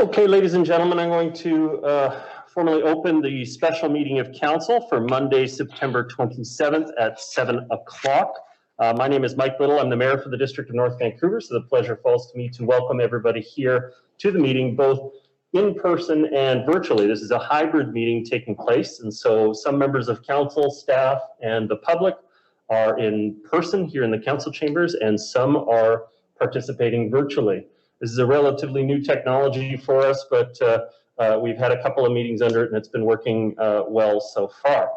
Okay, ladies and gentlemen, I'm going to formally open the special meeting of council for Monday, September 27th at 7 o'clock. My name is Mike Little. I'm the mayor for the District of North Vancouver, so the pleasure falls to me to welcome everybody here to the meeting, both in person and virtually. This is a hybrid meeting taking place, and so some members of council, staff, and the public are in person here in the council chambers, and some are participating virtually. This is a relatively new technology for us, but we've had a couple of meetings under it and it's been working well so far.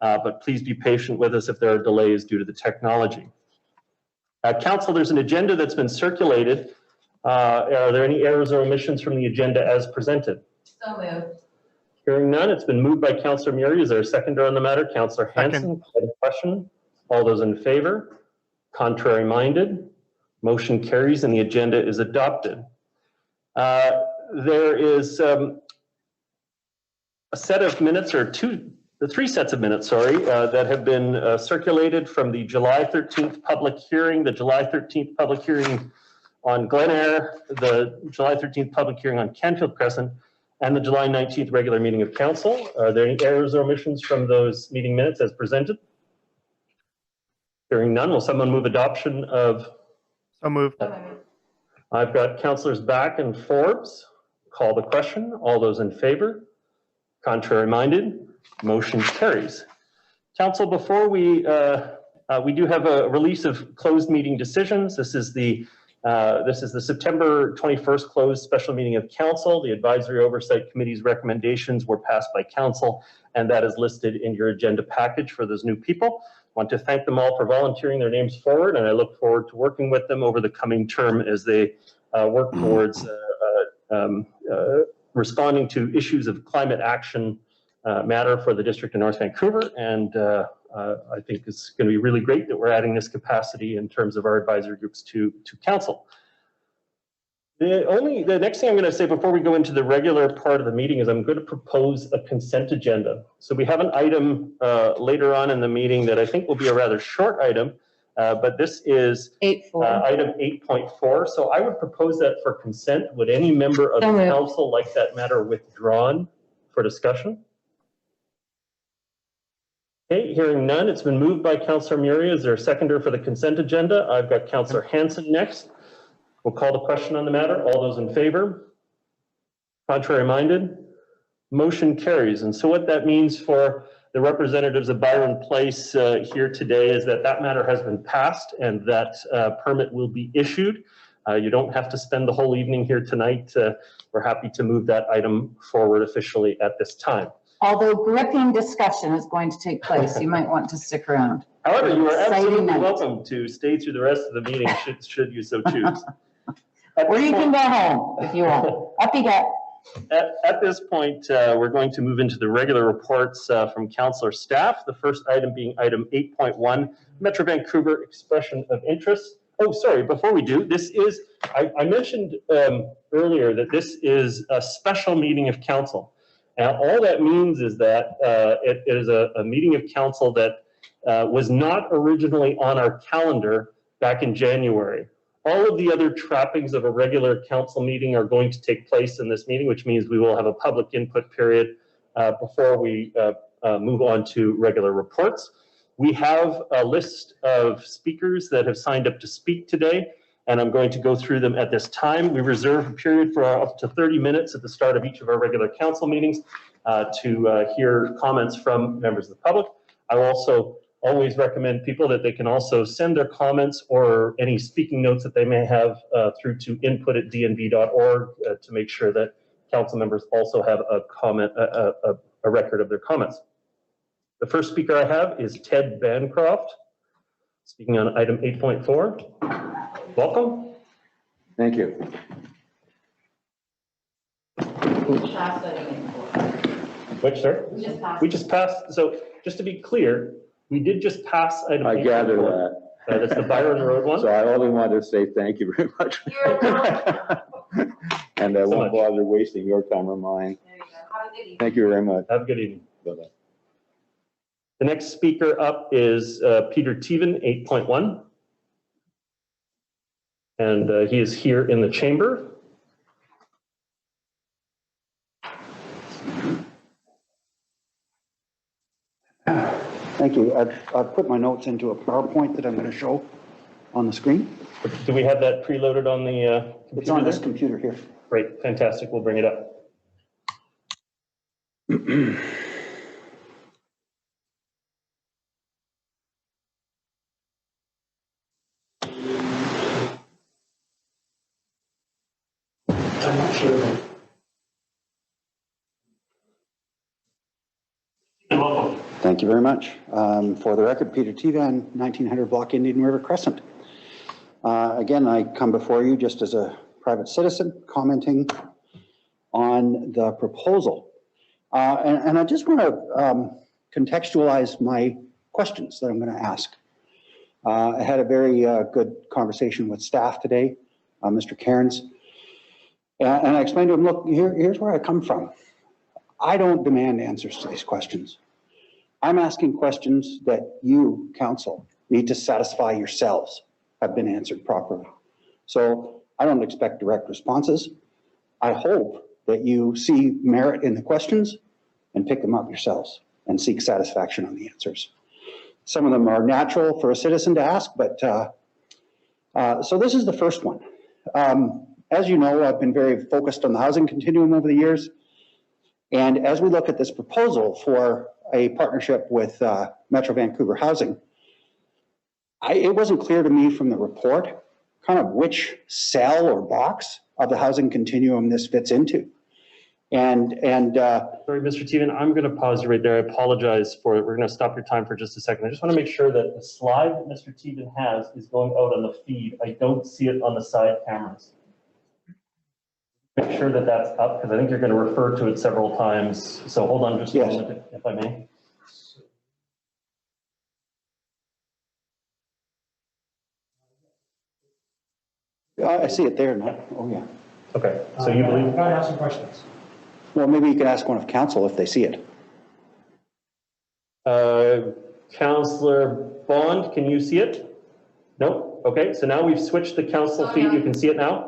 But please be patient with us if there are delays due to the technology. Council, there's an agenda that's been circulated. Are there any errors or omissions from the agenda as presented? So moved. Hearing none, it's been moved by Councillor Murray. Is there a seconder on the matter? Councillor Hanson, question. All those in favor? Contrary minded? Motion carries and the agenda is adopted. There is a set of minutes, or three sets of minutes, sorry, that have been circulated from the July 13th public hearing, the July 13th public hearing on Glen Eyre, the July 13th public hearing on Canfield Crescent, and the July 19th regular meeting of council. Are there any errors or omissions from those meeting minutes as presented? Hearing none, will someone move adoption of? So moved. I've got councillors Back and Forbes. Call the question. All those in favor? Contrary minded? Motion carries. Council, before we do have a release of closed meeting decisions. This is the September 21st closed special meeting of council. The Advisory Oversight Committee's recommendations were passed by council, and that is listed in your agenda package for those new people. I want to thank them all for volunteering their names forward, and I look forward to working with them over the coming term as they work towards responding to issues of climate action matter for the District of North Vancouver. And I think it's going to be really great that we're adding this capacity in terms of our advisory groups to council. The next thing I'm going to say before we go into the regular part of the meeting is I'm going to propose a consent agenda. So we have an item later on in the meeting that I think will be a rather short item, but this is item 8.4. So I would propose that for consent. Would any member of the council like that matter withdrawn for discussion? Okay, hearing none, it's been moved by Councillor Murray. Is there a seconder for the consent agenda? I've got Councillor Hanson next. We'll call the question on the matter. All those in favor? Contrary minded? Motion carries. And so what that means for the representatives of Byron Place here today is that that matter has been passed and that permit will be issued. You don't have to spend the whole evening here tonight. We're happy to move that item forward officially at this time. Although gripping discussion is going to take place, you might want to stick around. However, you are absolutely welcome to stay through the rest of the meeting should you so choose. Or you can go home if you want. Up you go. At this point, we're going to move into the regular reports from councillor staff. The first item being item 8.1, Metro Vancouver expression of interest. Oh, sorry, before we do, this is, I mentioned earlier that this is a special meeting of council. And all that means is that it is a meeting of council that was not originally on our calendar back in January. All of the other trappings of a regular council meeting are going to take place in this meeting, which means we will have a public input period before we move on to regular reports. We have a list of speakers that have signed up to speak today, and I'm going to go through them at this time. We reserve a period for up to 30 minutes at the start of each of our regular council meetings to hear comments from members of the public. I will also always recommend people that they can also send their comments or any speaking notes that they may have through to input@dnv.org to make sure that council members also have a comment, a record of their comments. The first speaker I have is Ted Bancroft, speaking on item 8.4. Welcome. Thank you. Which, sir? We just passed. So just to be clear, we did just pass item 8.4. I gather that. That's the Byron Road one. So I only wanted to say thank you very much. And I won't bother wasting your time or mine. There you go. Have a good evening. Thank you very much. Have a good evening. Bye-bye. The next speaker up is Peter Teven, 8.1. And he is here in the chamber. Thank you. I've put my notes into a PowerPoint that I'm going to show on the screen. Do we have that preloaded on the computer? It's on this computer here. Great, fantastic. We'll bring it up. I'm not sure. Thank you very much. For the record, Peter Tevan, 1900 Block Indian River Crescent. Again, I come before you just as a private citizen commenting on the proposal. And I just want to contextualize my questions that I'm going to ask. I had a very good conversation with staff today, Mr. Cairns. And I explained to him, look, here's where I come from. I don't demand answers to these questions. I'm asking questions that you, council, need to satisfy yourselves have been answered properly. So I don't expect direct responses. I hope that you see merit in the questions and pick them up yourselves and seek satisfaction on the answers. Some of them are natural for a citizen to ask, but so this is the first one. As you know, I've been very focused on the housing continuum over the years. And as we look at this proposal for a partnership with Metro Vancouver Housing, it wasn't clear to me from the report kind of which cell or box of the housing continuum this fits into. And sorry, Mr. Tevan, I'm going to pause you right there. I apologize for it. We're going to stop your time for just a second. I just want to make sure that the slide that Mr. Tevan has is going out on the feed. I don't see it on the side cameras. Make sure that that's up, because I think you're going to refer to it several times. So hold on just a moment, if I may. I see it there now. Oh, yeah. Okay, so you believe? I've got to ask some questions. Well, maybe you can ask one of council if they see it. Councillor Bond, can you see it? No? Okay, so now we've switched the council feed. You can see it now?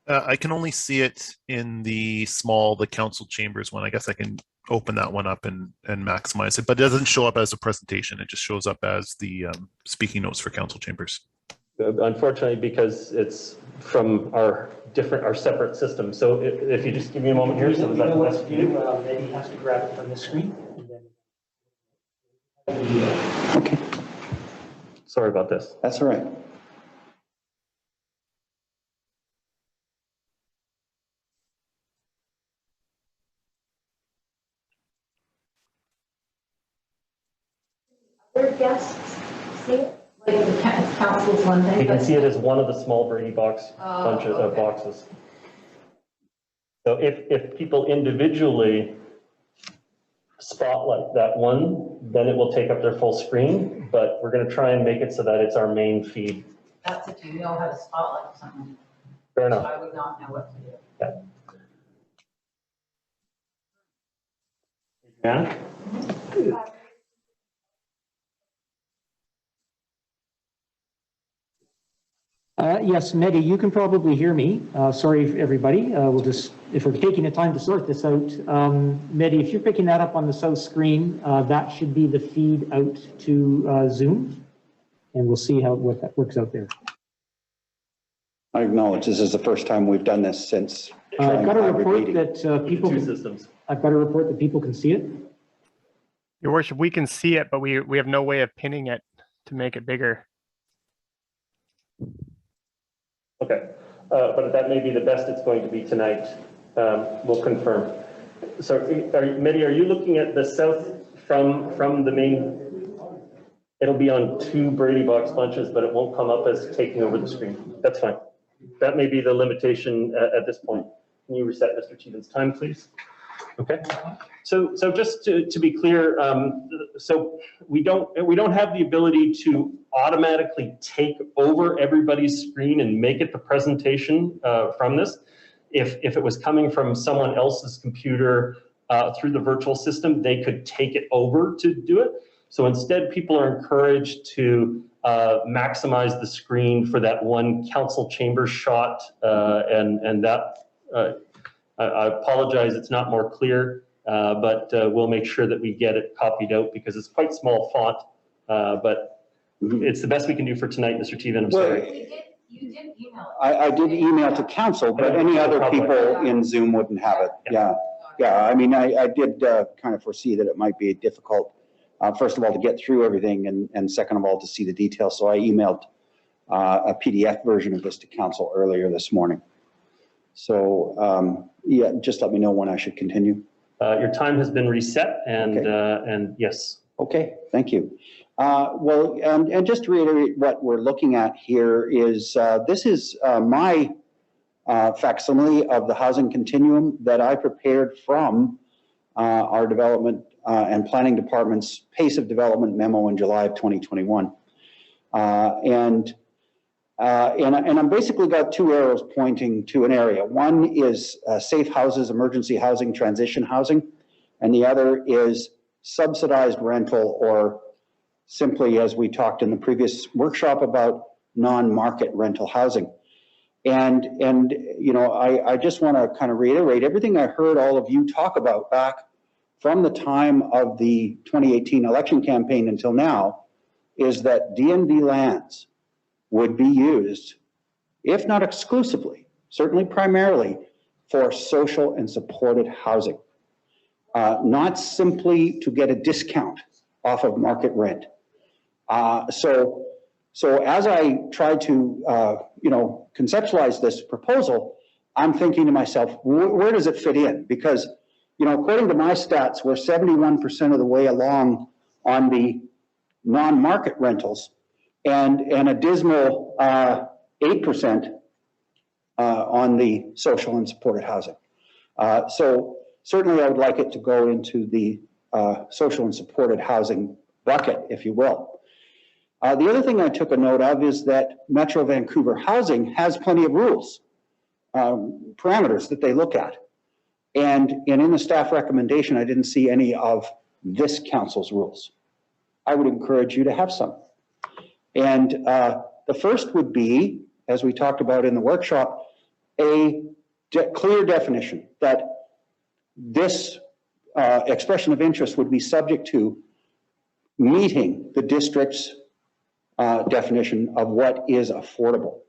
I can only see it in the council chambers one. I guess I can open that one up and maximize it, but it doesn't show up as a presentation. It just shows up as the speaking notes for council chambers. Unfortunately, because it's from our separate system. So if you just give me a moment here. So you know what to do, maybe he has to grab it from the screen. And then... Okay. Sorry about this. That's all right. Other guests see it? Like the council's one thing. You can see it as one of the small Brady boxes. So if people individually spotlight that one, then it will take up their full screen, but we're going to try and make it so that it's our main feed. That's if you know how to spotlight something. Fair enough. I would not know what to do. Yeah. Yes, Mehdi, you can probably hear me. Sorry, everybody. We'll just, if we're taking the time to sort this out, Mehdi, if you're picking that up on the south screen, that should be the feed out to Zoom, and we'll see what that works out there. I acknowledge this is the first time we've done this since. I've got a report that people. Two systems. I've got a report that people can see it. Your Worship, we can see it, but we have no way of pinning it to make it bigger. Okay, but that may be the best it's going to be tonight. We'll confirm. So, Mehdi, are you looking at the south from the main? It'll be on two Brady box bunches, but it won't come up as taking over the screen. That's fine. That may be the limitation at this point. Can you reset Mr. Tevan's time, please? Okay. So just to be clear, so we don't have the ability to automatically take over everybody's screen and make it the presentation from this. If it was coming from someone else's computer through the virtual system, they could take it over to do it. So instead, people are encouraged to maximize the screen for that one council chamber shot, and that I apologize, it's not more clear. but we'll make sure that we get it copied out because it's quite small font, but it's the best we can do for tonight, Mr. Tevan. I'm sorry. You did email it. I did email to council, but any other people in Zoom wouldn't have it. Yeah. Yeah, I mean, I did kind of foresee that it might be difficult, first of all, to get through everything, and second of all, to see the details. So I emailed a PDF version of this to council earlier this morning. So yeah, just let me know when I should continue. Your time has been reset, and Okay. and yes. Okay, thank you. Well, and just to reiterate what we're looking at here is, this is my facsimile of the housing continuum that I prepared from our development and planning department's pace of development memo in July of 2021. And I'm basically got two arrows pointing to an area. One is safe houses, emergency housing, transition housing, and the other is subsidized rental, or simply, as we talked in the previous workshop, about non-market rental housing. And you know, I just want to kind of reiterate everything I heard all of you talk about back from the time of the 2018 election campaign until now, is that DNV lands would be used, if not exclusively, certainly primarily, for social and supported housing. Not simply to get a discount off of market rent. So as I try to, you know, conceptualize this proposal, I'm thinking to myself, where does it fit in? Because, you know, according to my stats, we're 71% of the way along on the non-market rentals, and a dismal 8% on the social and supported housing. So certainly I would like it to go into the social and supported housing bucket, if you will. The other thing I took a note of is that Metro Vancouver Housing has plenty of rules, parameters that they look at. And in the staff recommendation, I didn't see any of this council's rules. I would encourage you to have some. And the first would be, as we talked about in the workshop, a clear definition that this expression of interest would be subject to meeting the district's definition of what is affordable.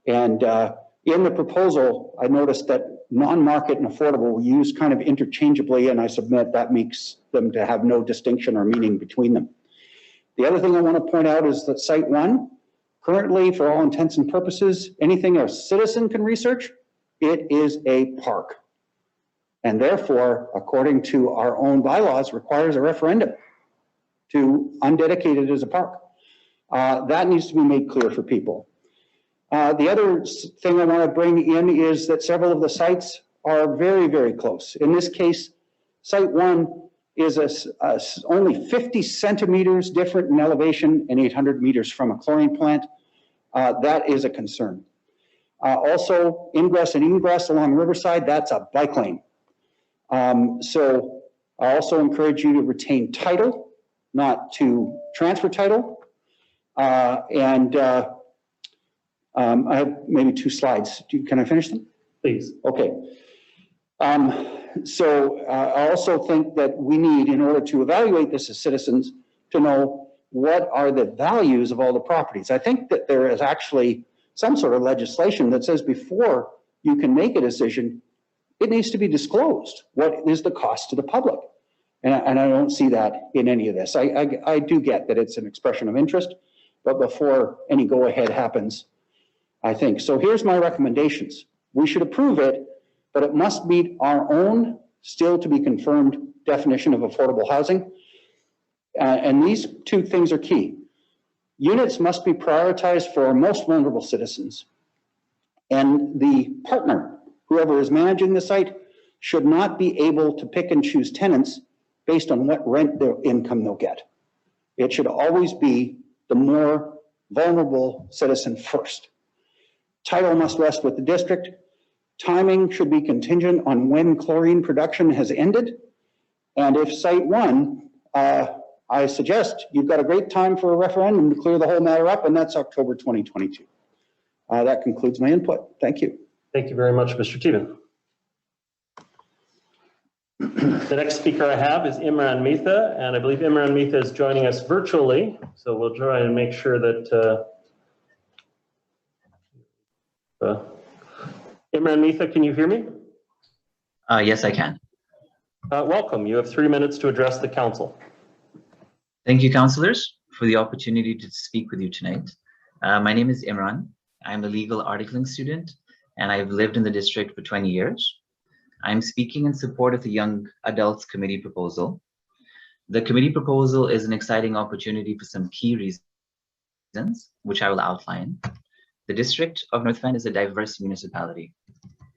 And in the proposal, I noticed that non-market and affordable were used kind of interchangeably, and I submit that makes them to have no distinction or meaning between them. The other thing I want to point out is that Site 1, currently, for all intents and purposes, anything a citizen can research, it is a park. And therefore, according to our own bylaws, requires a referendum to undedicate it as a park. That needs to be made clear for people. The other thing I want to bring in is that several of the sites are very, very close. In this case, Site 1 is only 50 centimeters different in elevation and 800 meters from a chlorine plant. That is a concern. Also, ingress and egress along Riverside, that's a bike lane. So I also encourage you to retain title, not to transfer title. I have maybe 2 slides. Can I finish them? Please. Okay. So I also think that we need, in order to evaluate this as citizens, to know what are the values of all the properties. I think that there is actually some sort of legislation that says before you can make a decision, it needs to be disclosed. What is the cost to the public? And I don't see that in any of this. I do get that it's an expression of interest, but before any go-ahead happens, I think. So here's my recommendations. We should approve it, but it must meet our own, still to be confirmed, definition of affordable housing. And these 2 things are key. Units must be prioritized for our most vulnerable citizens. And the partner, whoever is managing the site, should not be able to pick and choose tenants based on what rent their income they'll get. It should always be the more vulnerable citizen first. Title must rest with the district. Timing should be contingent on when chlorine production has ended. And if Site 1, I suggest you've got a great time for a referendum to clear the whole matter up, and that's October 2022. That concludes my input. Thank you. Thank you very much, Mr. Tevan. The next speaker I have is Imran Mitha, and I believe Imran Mitha is joining us virtually. So we'll try and make sure that Imran Mitha, can you hear me? Yes, I can. Welcome. You have 3 minutes to address the council. Thank you, councillors, for the opportunity to speak with you tonight. My name is Imran. I'm a legal articling student, and I've lived in the district for 20 years. I'm speaking in support of the Young Adults Committee proposal. The committee proposal is an exciting opportunity for some key reasons, which I will outline. The district of North Van is a diverse municipality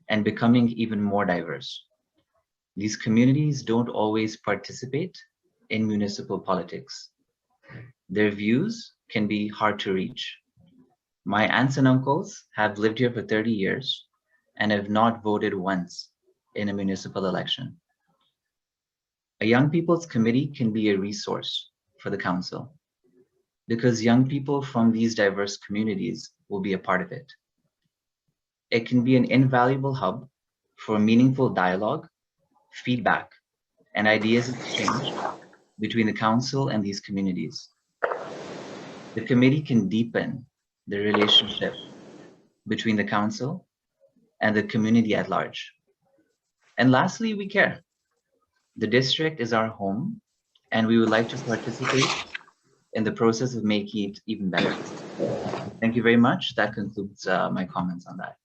and becoming even more diverse. These communities don't always participate in municipal politics. Their views can be hard to reach. My aunts and uncles have lived here for 30 years and have not voted once in a municipal election. A young people's committee can be a resource for the council because young people from these diverse communities will be a part of it. It can be an invaluable hub for meaningful dialogue, feedback, and ideas exchange between the council and these communities. The committee can deepen the relationship between the council and the community at large. And lastly, we care. The district is our home, and we would like to participate in the process of making it even better. Thank you very much. That concludes my comments on that.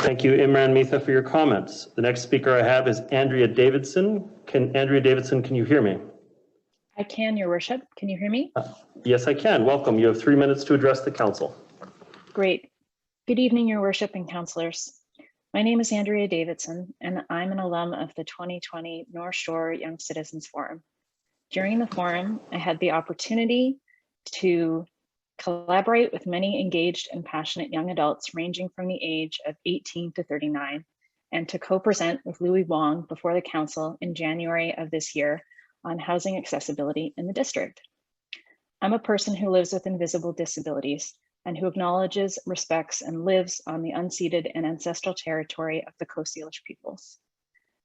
Thank you, Imran Mitha, for your comments. The next speaker I have is Andrea Davidson. Andrea Davidson, can you hear me? I can, Your Worship. Can you hear me? Yes, I can. Welcome. You have 3 minutes to address the council. Great. Good evening, Your Worship and councillors. My name is Andrea Davidson, and I'm an alum of the 2020 North Shore Young Citizens Forum. During the forum, I had the opportunity to collaborate with many engaged and passionate young adults ranging from the age of 18 to 39, and to co-present with Louis Wong before the council in January of this year on housing accessibility in the district. I'm a person who lives with invisible disabilities and who acknowledges, respects, and lives on the unceded and ancestral territory of the Coast Salish peoples.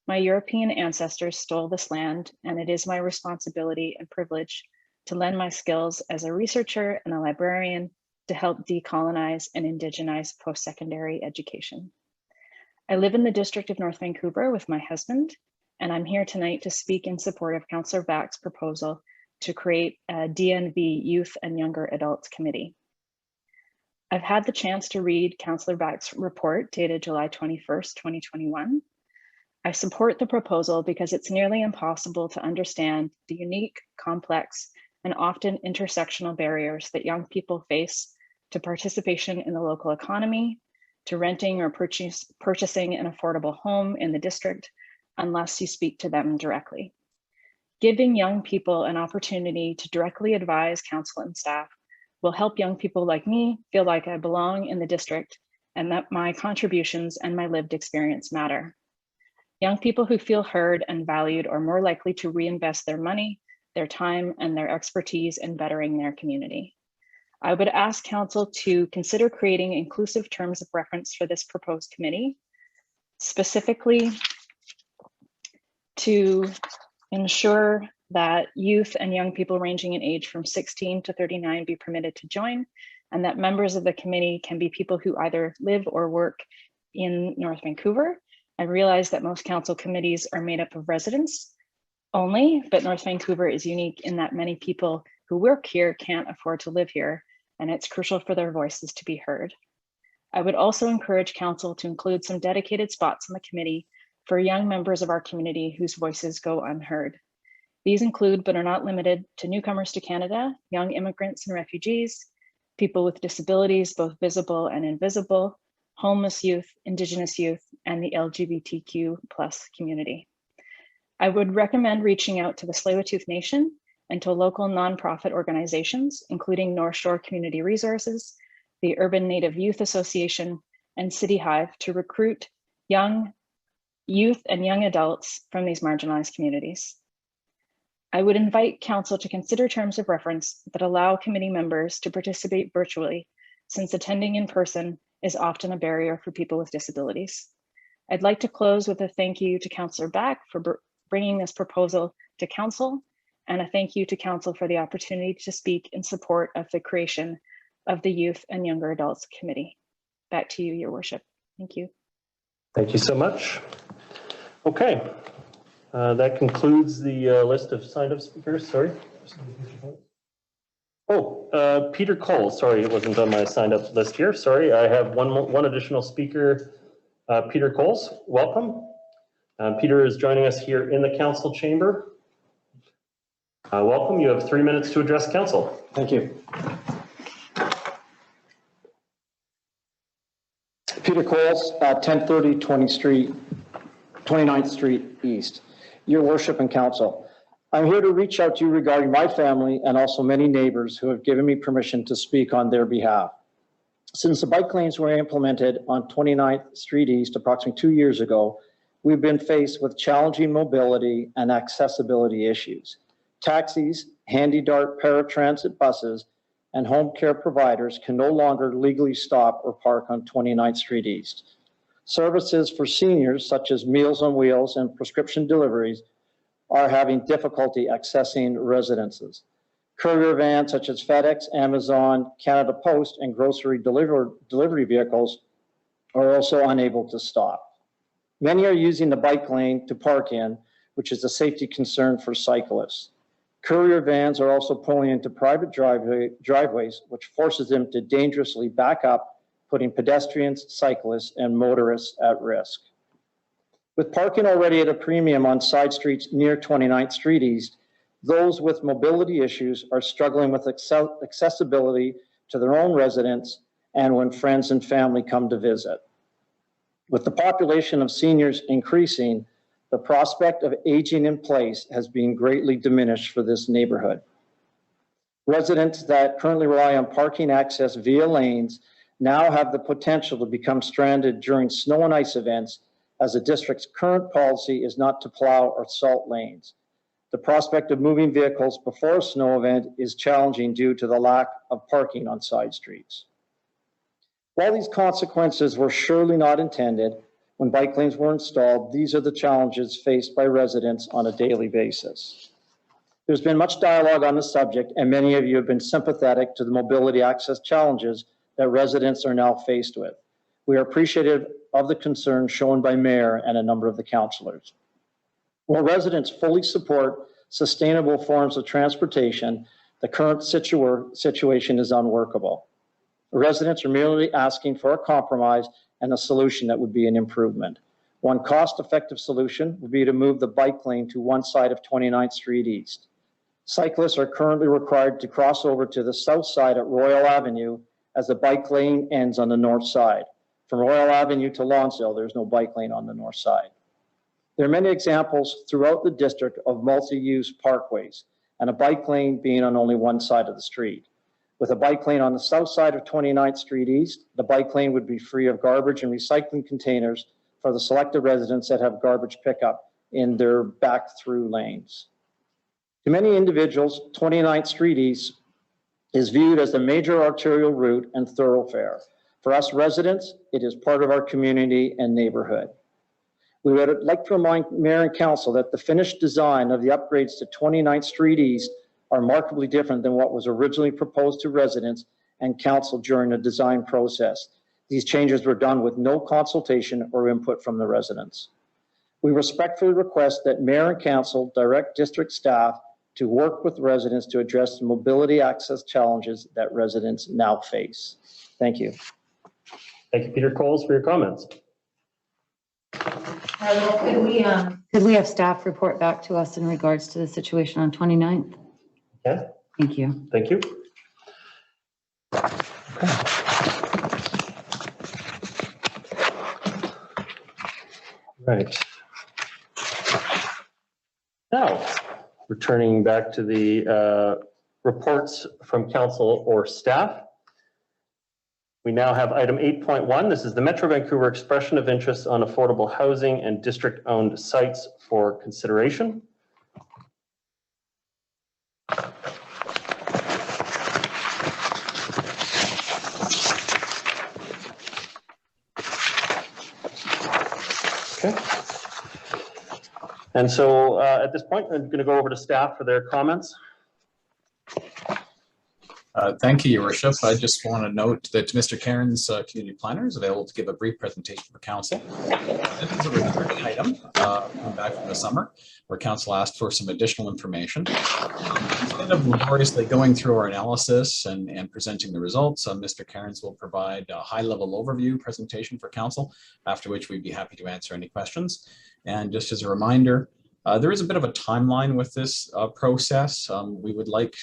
My European ancestors stole this land, and it is my responsibility and privilege to lend my skills as a researcher and a librarian to help decolonize and indigenize post-secondary education. I live in the district of North Vancouver with my husband, and I'm here tonight to speak in support of Councillor Back's proposal to create a DNV Youth and Younger Adults Committee. I've had the chance to read Councillor Back's report dated July 21st, 2021. I support the proposal because it's nearly impossible to understand the unique, complex, and often intersectional barriers that young people face to participation in the local economy, to renting or purchasing an affordable home in the district, unless you speak to them directly. Giving young people an opportunity to directly advise council and staff will help young people like me feel like I belong in the district and that my contributions and my lived experience matter. Young people who feel heard and valued are more likely to reinvest their money, their time, and their expertise in bettering their community. I would ask council to consider creating inclusive terms of reference for this proposed committee, specifically to ensure that youth and young people ranging in age from 16 to 39 be permitted to join, and that members of the committee can be people who either live or work in North Vancouver. I realize that most council committees are made up of residents only, but North Vancouver is unique in that many people who work here can't afford to live here, and it's crucial for their voices to be heard. I would also encourage council to include some dedicated spots on the committee for young members of our community whose voices go unheard. These include, but are not limited to, newcomers to Canada, young immigrants and refugees, people with disabilities, both visible and invisible, homeless youth, Indigenous youth, and the LGBTQ+ community. I would recommend reaching out to the Tsleil-Waututh Nation and to local nonprofit organizations, including North Shore Community Resources, the Urban Native Youth Association, and City Hive to recruit young youth and young adults from these marginalized communities. I would invite council to consider terms of reference that allow committee members to participate virtually, since attending in person is often a barrier for people with disabilities. I'd like to close with a thank you to Councillor Back for bringing this proposal to Council, and a thank you to Council for the opportunity to speak in support of the creation of the Youth and Younger Adults Committee. Back to you, Your Worship. Thank you. Thank you so much. Okay, that concludes the list of signed up speakers. Sorry. Oh, Peter Cole. Sorry, it wasn't on my signed up list here. Sorry, I have one additional speaker. Peter Coles, welcome. Peter is joining us here in the council chamber. Welcome. You have 3 minutes to address council. Thank you. Peter Coles, 1030 29th Street East. Your Worship and Council, I'm here to reach out to you regarding my family and also many neighbors who have given me permission to speak on their behalf. Since the bike lanes were implemented on 29th Street East approximately 2 years ago, we've been faced with challenging mobility and accessibility issues. Taxis, handy-dart paratransit buses, and home care providers can no longer legally stop or park on 29th Street East. Services for seniors, such as Meals on Wheels and prescription deliveries, are having difficulty accessing residences. Courier vans such as FedEx, Amazon, Canada Post, and grocery delivery vehicles are also unable to stop. Many are using the bike lane to park in, which is a safety concern for cyclists. Courier vans are also pulling into private driveways, which forces them to dangerously back up, putting pedestrians, cyclists, and motorists at risk. With parking already at a premium on side streets near 29th Street East, those with mobility issues are struggling with accessibility to their own residence and when friends and family come to visit. With the population of seniors increasing, the prospect of aging in place has been greatly diminished for this neighborhood. Residents that currently rely on parking access via lanes now have the potential to become stranded during snow and ice events, as the district's current policy is not to plow or salt lanes. The prospect of moving vehicles before a snow event is challenging due to the lack of parking on side streets. While these consequences were surely not intended, when bike lanes were installed, these are the challenges faced by residents on a daily basis. There's been much dialogue on the subject, and many of you have been sympathetic to the mobility access challenges that residents are now faced with. We are appreciative of the concern shown by Mayor and a number of the councillors. While residents fully support sustainable forms of transportation, the current situation is unworkable. Residents are merely asking for a compromise and a solution that would be an improvement. One cost-effective solution would be to move the bike lane to one side of 29th Street East. Cyclists are currently required to cross over to the south side at Royal Avenue as the bike lane ends on the north side. From Royal Avenue to Lonsdale, there's no bike lane on the north side. There are many examples throughout the district of multi-use parkways and a bike lane being on only one side of the street. With a bike lane on the south side of 29th Street East, the bike lane would be free of garbage and recycling containers for the selected residents that have garbage pickup in their back through lanes. To many individuals, 29th Street East is viewed as the major arterial route and thoroughfare. For us residents, it is part of our community and neighborhood. We would like to remind Mayor and Council that the finished design of the upgrades to 29th Street East are markedly different than what was originally proposed to residents and Council during the design process. These changes were done with no consultation or input from the residents. We respectfully request that Mayor and Council direct district staff to work with residents to address the mobility access challenges that residents now face. Thank you. Thank you, Peter Coles, for your comments. Could we have staff report back to us in regards to the situation on 29th? Yeah. Thank you. Thank you. Right. Now, returning back to the reports from council or staff. We now have item 8.1. This is the Metro Vancouver expression of interest on affordable housing and district-owned sites for consideration. Okay. And so at this point, I'm going to go over to staff for their comments. Thank you, Your Worship. I just want to note that Mr. Cairns, community planner, is available to give a brief presentation for council. This is a recurring item coming back from the summer, where council asked for some additional information. Instead of laboriously going through our analysis and presenting the results, Mr. Cairns will provide a high-level overview presentation for council, after which we'd be happy to answer any questions. And just as a reminder, there is a bit of a timeline with this process. We would like,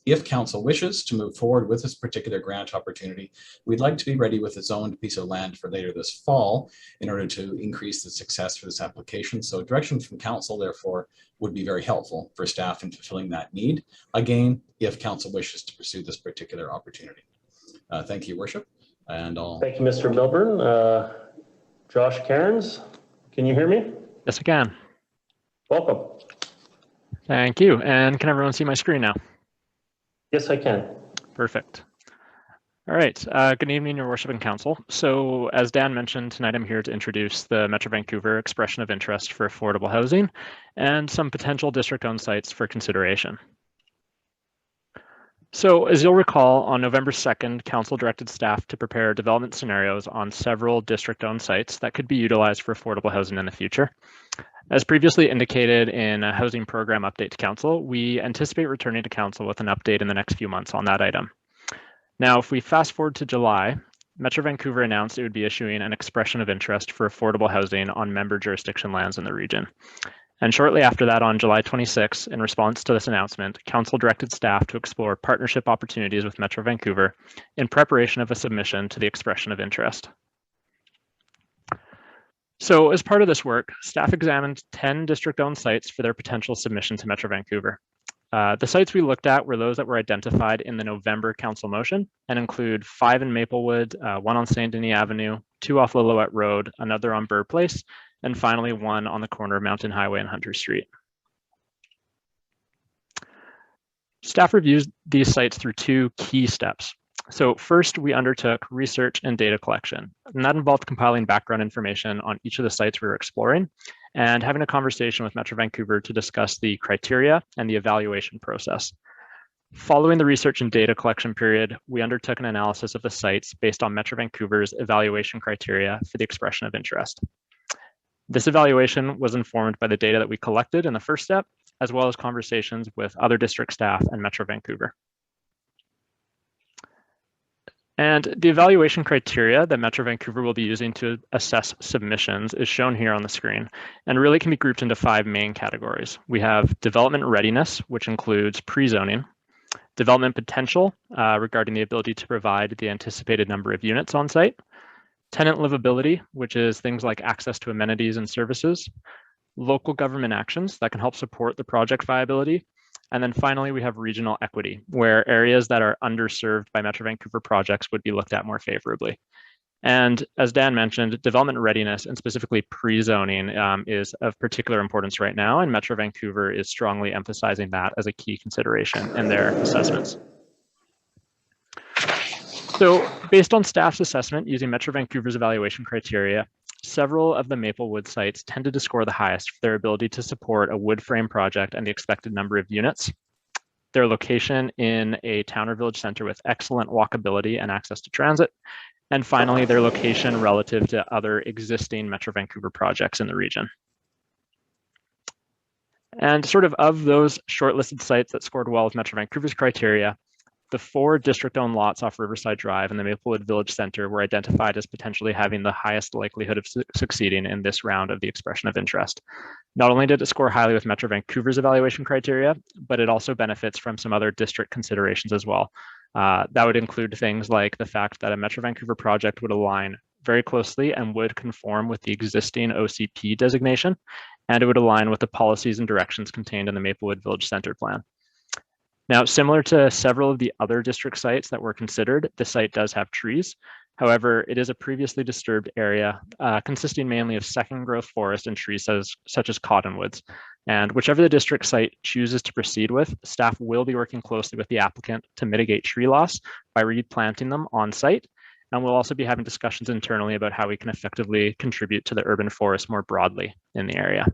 if council wishes to move forward with this particular grant opportunity, we'd like to be ready with a zoned piece of land for later this fall in order to increase the success for this application. So direction from council, therefore, would be very helpful for staff in fulfilling that need. Again, if council wishes to pursue this particular opportunity. Thank you, Your Worship. And I'll... Thank you, Mr. Milburn. Josh Cairns, can you hear me? Yes, I can. Welcome. Thank you. And can everyone see my screen now? Yes, I can. Perfect. All right. Good evening, Your Worship and Council. So as Dan mentioned, tonight I'm here to introduce the Metro Vancouver expression of interest for affordable housing and some potential district-owned sites for consideration. So as you'll recall, on November 2nd, Council directed staff to prepare development scenarios on several district-owned sites that could be utilized for affordable housing in the future. As previously indicated in a housing program update to Council, we anticipate returning to Council with an update in the next few months on that item. Now, if we fast forward to July, Metro Vancouver announced it would be issuing an expression of interest for affordable housing on member jurisdiction lands in the region. And shortly after that, on July 26, in response to this announcement, Council directed staff to explore partnership opportunities with Metro Vancouver in preparation of a submission to the expression of interest. So as part of this work, staff examined 10 district-owned sites for their potential submission to Metro Vancouver. The sites we looked at were those that were identified in the November Council motion and include 5 in Maplewood, 1 on St. Denis Avenue, 2 off Lillooet Road, another on Burr Place, and finally 1 on the corner of Mountain Highway and Hunter Street. Staff reviews these sites through 2 key steps. So first, we undertook research and data collection, and that involved compiling background information on each of the sites we were exploring and having a conversation with Metro Vancouver to discuss the criteria and the evaluation process. Following the research and data collection period, we undertook an analysis of the sites based on Metro Vancouver's evaluation criteria for the expression of interest. This evaluation was informed by the data that we collected in the first step, as well as conversations with other district staff and Metro Vancouver. And the evaluation criteria that Metro Vancouver will be using to assess submissions is shown here on the screen, and really can be grouped into 5 main categories. We have development readiness, which includes pre-zoning, development potential regarding the ability to provide the anticipated number of units on site, tenant livability, which is things like access to amenities and services, local government actions that can help support the project viability, and then finally, we have regional equity, where areas that are underserved by Metro Vancouver projects would be looked at more favorably. And as Dan mentioned, development readiness and specifically pre-zoning is of particular importance right now, and Metro Vancouver is strongly emphasizing that as a key consideration in their assessments. So based on staff's assessment using Metro Vancouver's evaluation criteria, several of the Maplewood sites tended to score the highest for their ability to support a wood frame project and the expected number of units. Their location in a town or village center with excellent walkability and access to transit. And finally, their location relative to other existing Metro Vancouver projects in the region. And sort of those shortlisted sites that scored well with Metro Vancouver's criteria, the 4 district-owned lots off Riverside Drive and the Maplewood Village Center were identified as potentially having the highest likelihood of succeeding in this round of the expression of interest. Not only did it score highly with Metro Vancouver's evaluation criteria, but it also benefits from some other district considerations as well. That would include things like the fact that a Metro Vancouver project would align very closely and would conform with the existing OCP designation, and it would align with the policies and directions contained in the Maplewood Village Center plan. Now, similar to several of the other district sites that were considered, the site does have trees. However, it is a previously disturbed area consisting mainly of second growth forest and trees such as cottonwoods. And whichever the district site chooses to proceed with, staff will be working closely with the applicant to mitigate tree loss by replanting them on site, And we'll also be having discussions internally about how we can effectively contribute to the urban forest more broadly in the area.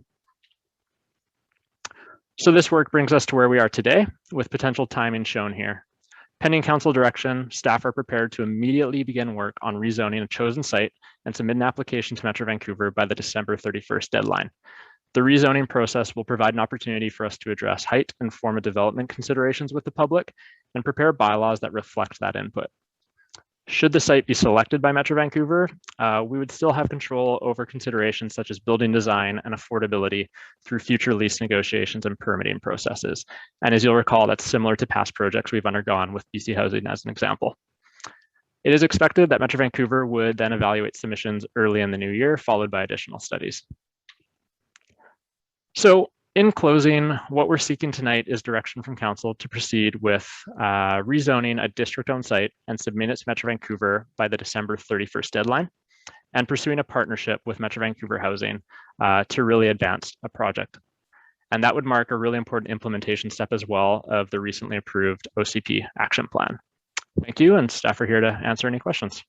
So this work brings us to where we are today, with potential timing shown here. Pending council direction, staff are prepared to immediately begin work on rezoning a chosen site and submit an application to Metro Vancouver by the December 31st deadline. The rezoning process will provide an opportunity for us to address height and form of development considerations with the public and prepare bylaws that reflect that input. Should the site be selected by Metro Vancouver, we would still have control over considerations such as building design and affordability through future lease negotiations and permitting processes. And as you'll recall, that's similar to past projects we've undergone with BC Housing as an example. It is expected that Metro Vancouver would then evaluate submissions early in the new year, followed by additional studies. So in closing, what we're seeking tonight is direction from council to proceed with rezoning a district-owned site and submit it to Metro Vancouver by the December 31st deadline, and pursuing a partnership with Metro Vancouver Housing to really advance a project. And that would mark a really important implementation step as well of the recently approved OCP action plan. Thank you, and staff are here to answer any questions.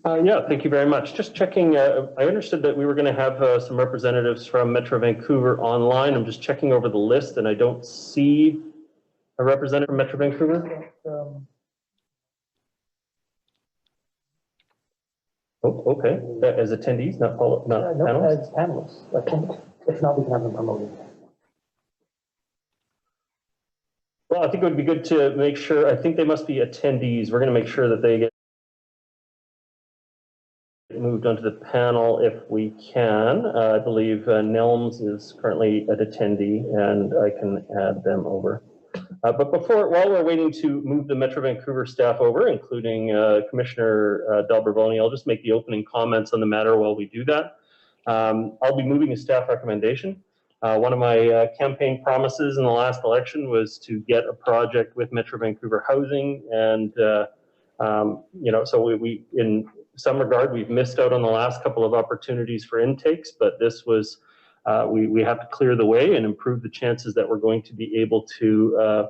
Yeah, thank you very much. Just checking, I understood that we were going to have some representatives from Metro Vancouver online. I'm just checking over the list and I don't see a representative from Metro Vancouver. Oh, okay. As attendees, not panelists? As panelists, I think. If not, we can have them promoted. Well, I think it would be good to make sure, I think they must be attendees. We're going to make sure that they get moved onto the panel if we can. I believe Nelms is currently an attendee and I can add them over. But while we're waiting to move the Metro Vancouver staff over, including Commissioner Delbravoni, I'll just make the opening comments on the matter while we do that. I'll be moving a staff recommendation. One of my campaign promises in the last election was to get a project with Metro Vancouver Housing, and you know, so we in some regard we've missed out on the last couple of opportunities for intakes, but this was we have to clear the way and improve the chances that we're going to be able to.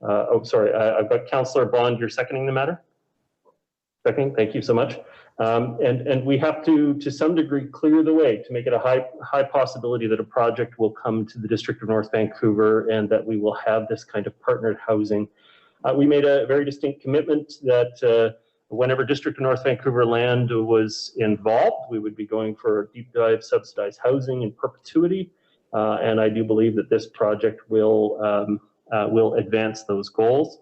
Oh, sorry, I've got Councillor Bond. You're seconding the matter. Seconding, thank you so much. And we have to some degree, clear the way to make it a high possibility that a project will come to the District of North Vancouver and that we will have this kind of partnered housing. We made a very distinct commitment that whenever District of North Vancouver land was involved, we would be going for deep dive subsidized housing in perpetuity. And I do believe that this project will advance those goals.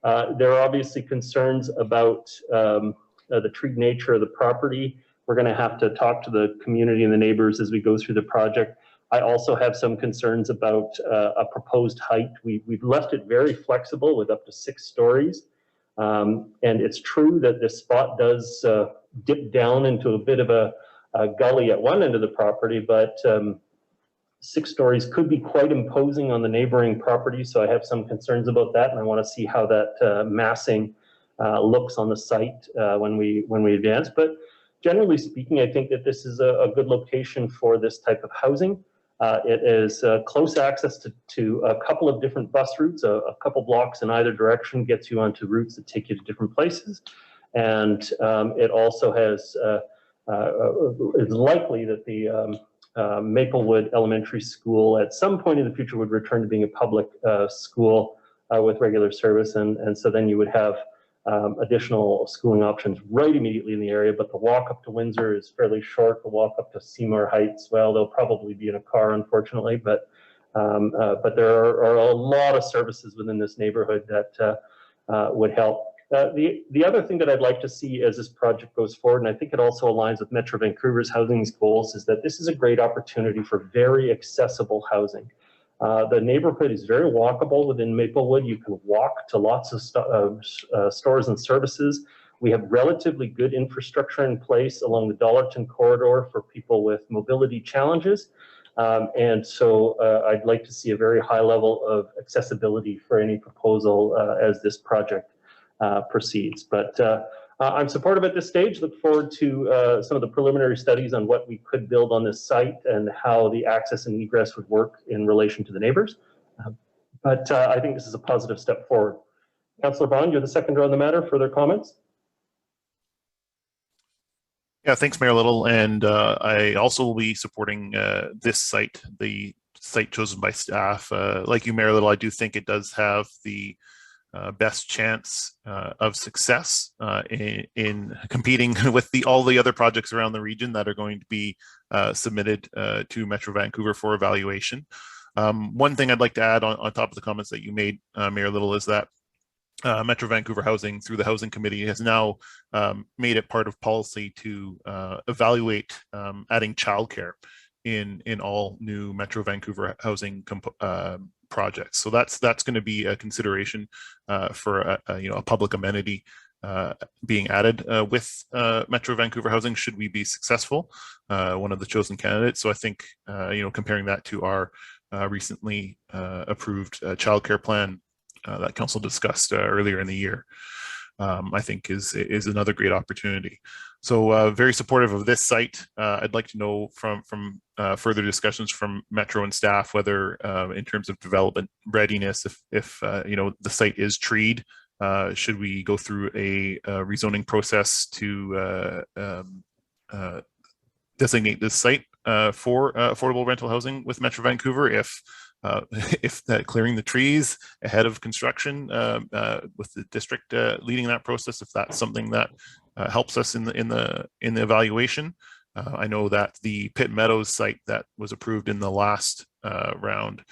There are obviously concerns about the treed nature of the property. We're going to have to talk to the community and the neighbors as we go through the project. I also have some concerns about a proposed height. We've left it very flexible with up to 6 stories. And it's true that this spot does dip down into a bit of a gully at one end of the property, but 6 stories could be quite imposing on the neighboring property. So I have some concerns about that, and I want to see how that massing looks on the site when we advance. But generally speaking, I think that this is a good location for this type of housing. It is close access to a couple of different bus routes. A couple blocks in either direction gets you onto routes that take you to different places. And it also has, it's likely that the Maplewood Elementary School at some point in the future would return to being a public school with regular service. And so then you would have additional schooling options right immediately in the area, but the walk up to Windsor is fairly short. The walk up to Seymour Heights, well, they'll probably be in a car, unfortunately, but there are a lot of services within this neighborhood that would help. The other thing that I'd like to see as this project goes forward, and I think it also aligns with Metro Vancouver's housing goals, is that this is a great opportunity for very accessible housing. The neighborhood is very walkable within Maplewood. You can walk to lots of stores and services. We have relatively good infrastructure in place along the Dollarton corridor for people with mobility challenges. And so I'd like to see a very high level of accessibility for any proposal as this project proceeds. But I'm supportive at this stage. Look forward to some of the preliminary studies on what we could build on this site and how the access and egress would work in relation to the neighbors. But I think this is a positive step forward. Councillor Bond, you're the seconder on the matter. Further comments? Yeah, thanks, Mayor Little. And I also will be supporting this site, the site chosen by staff. Like you, Mayor Little, I do think it does have the best chance of success in competing with all the other projects around the region that are going to be submitted to Metro Vancouver for evaluation. One thing I'd like to add on top of the comments that you made, Mayor Little, is that Metro Vancouver Housing, through the Housing Committee, has now made it part of policy to evaluate adding childcare in all new Metro Vancouver Housing projects. So that's going to be a consideration for a public amenity being added with Metro Vancouver Housing should we be successful, one of the chosen candidates. So I think comparing that to our recently approved childcare plan that council discussed earlier in the year, I think is another great opportunity. So very supportive of this site. I'd like to know from further discussions from Metro and staff whether in terms of development readiness, if the site is treed, should we go through a rezoning process to designate this site for affordable rental housing with Metro Vancouver, if clearing the trees ahead of construction with the district leading that process, if that's something that helps us in the evaluation. I know that the Pitt Meadows site that was approved in the last round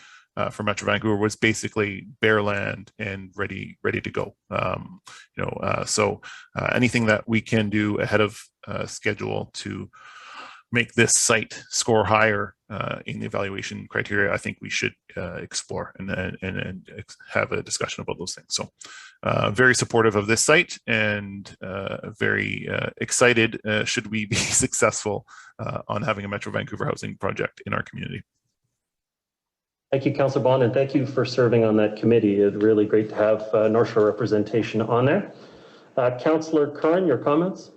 for Metro Vancouver was basically bare land and ready to go. So anything that we can do ahead of schedule to make this site score higher in the evaluation criteria, I think we should explore and have a discussion about those things. So very supportive of this site and very excited should we be successful on having a Metro Vancouver housing project in our community. Thank you, Councillor Bond, and thank you for serving on that committee. It's really great to have North Shore representation on there. Councillor Curran, your comments?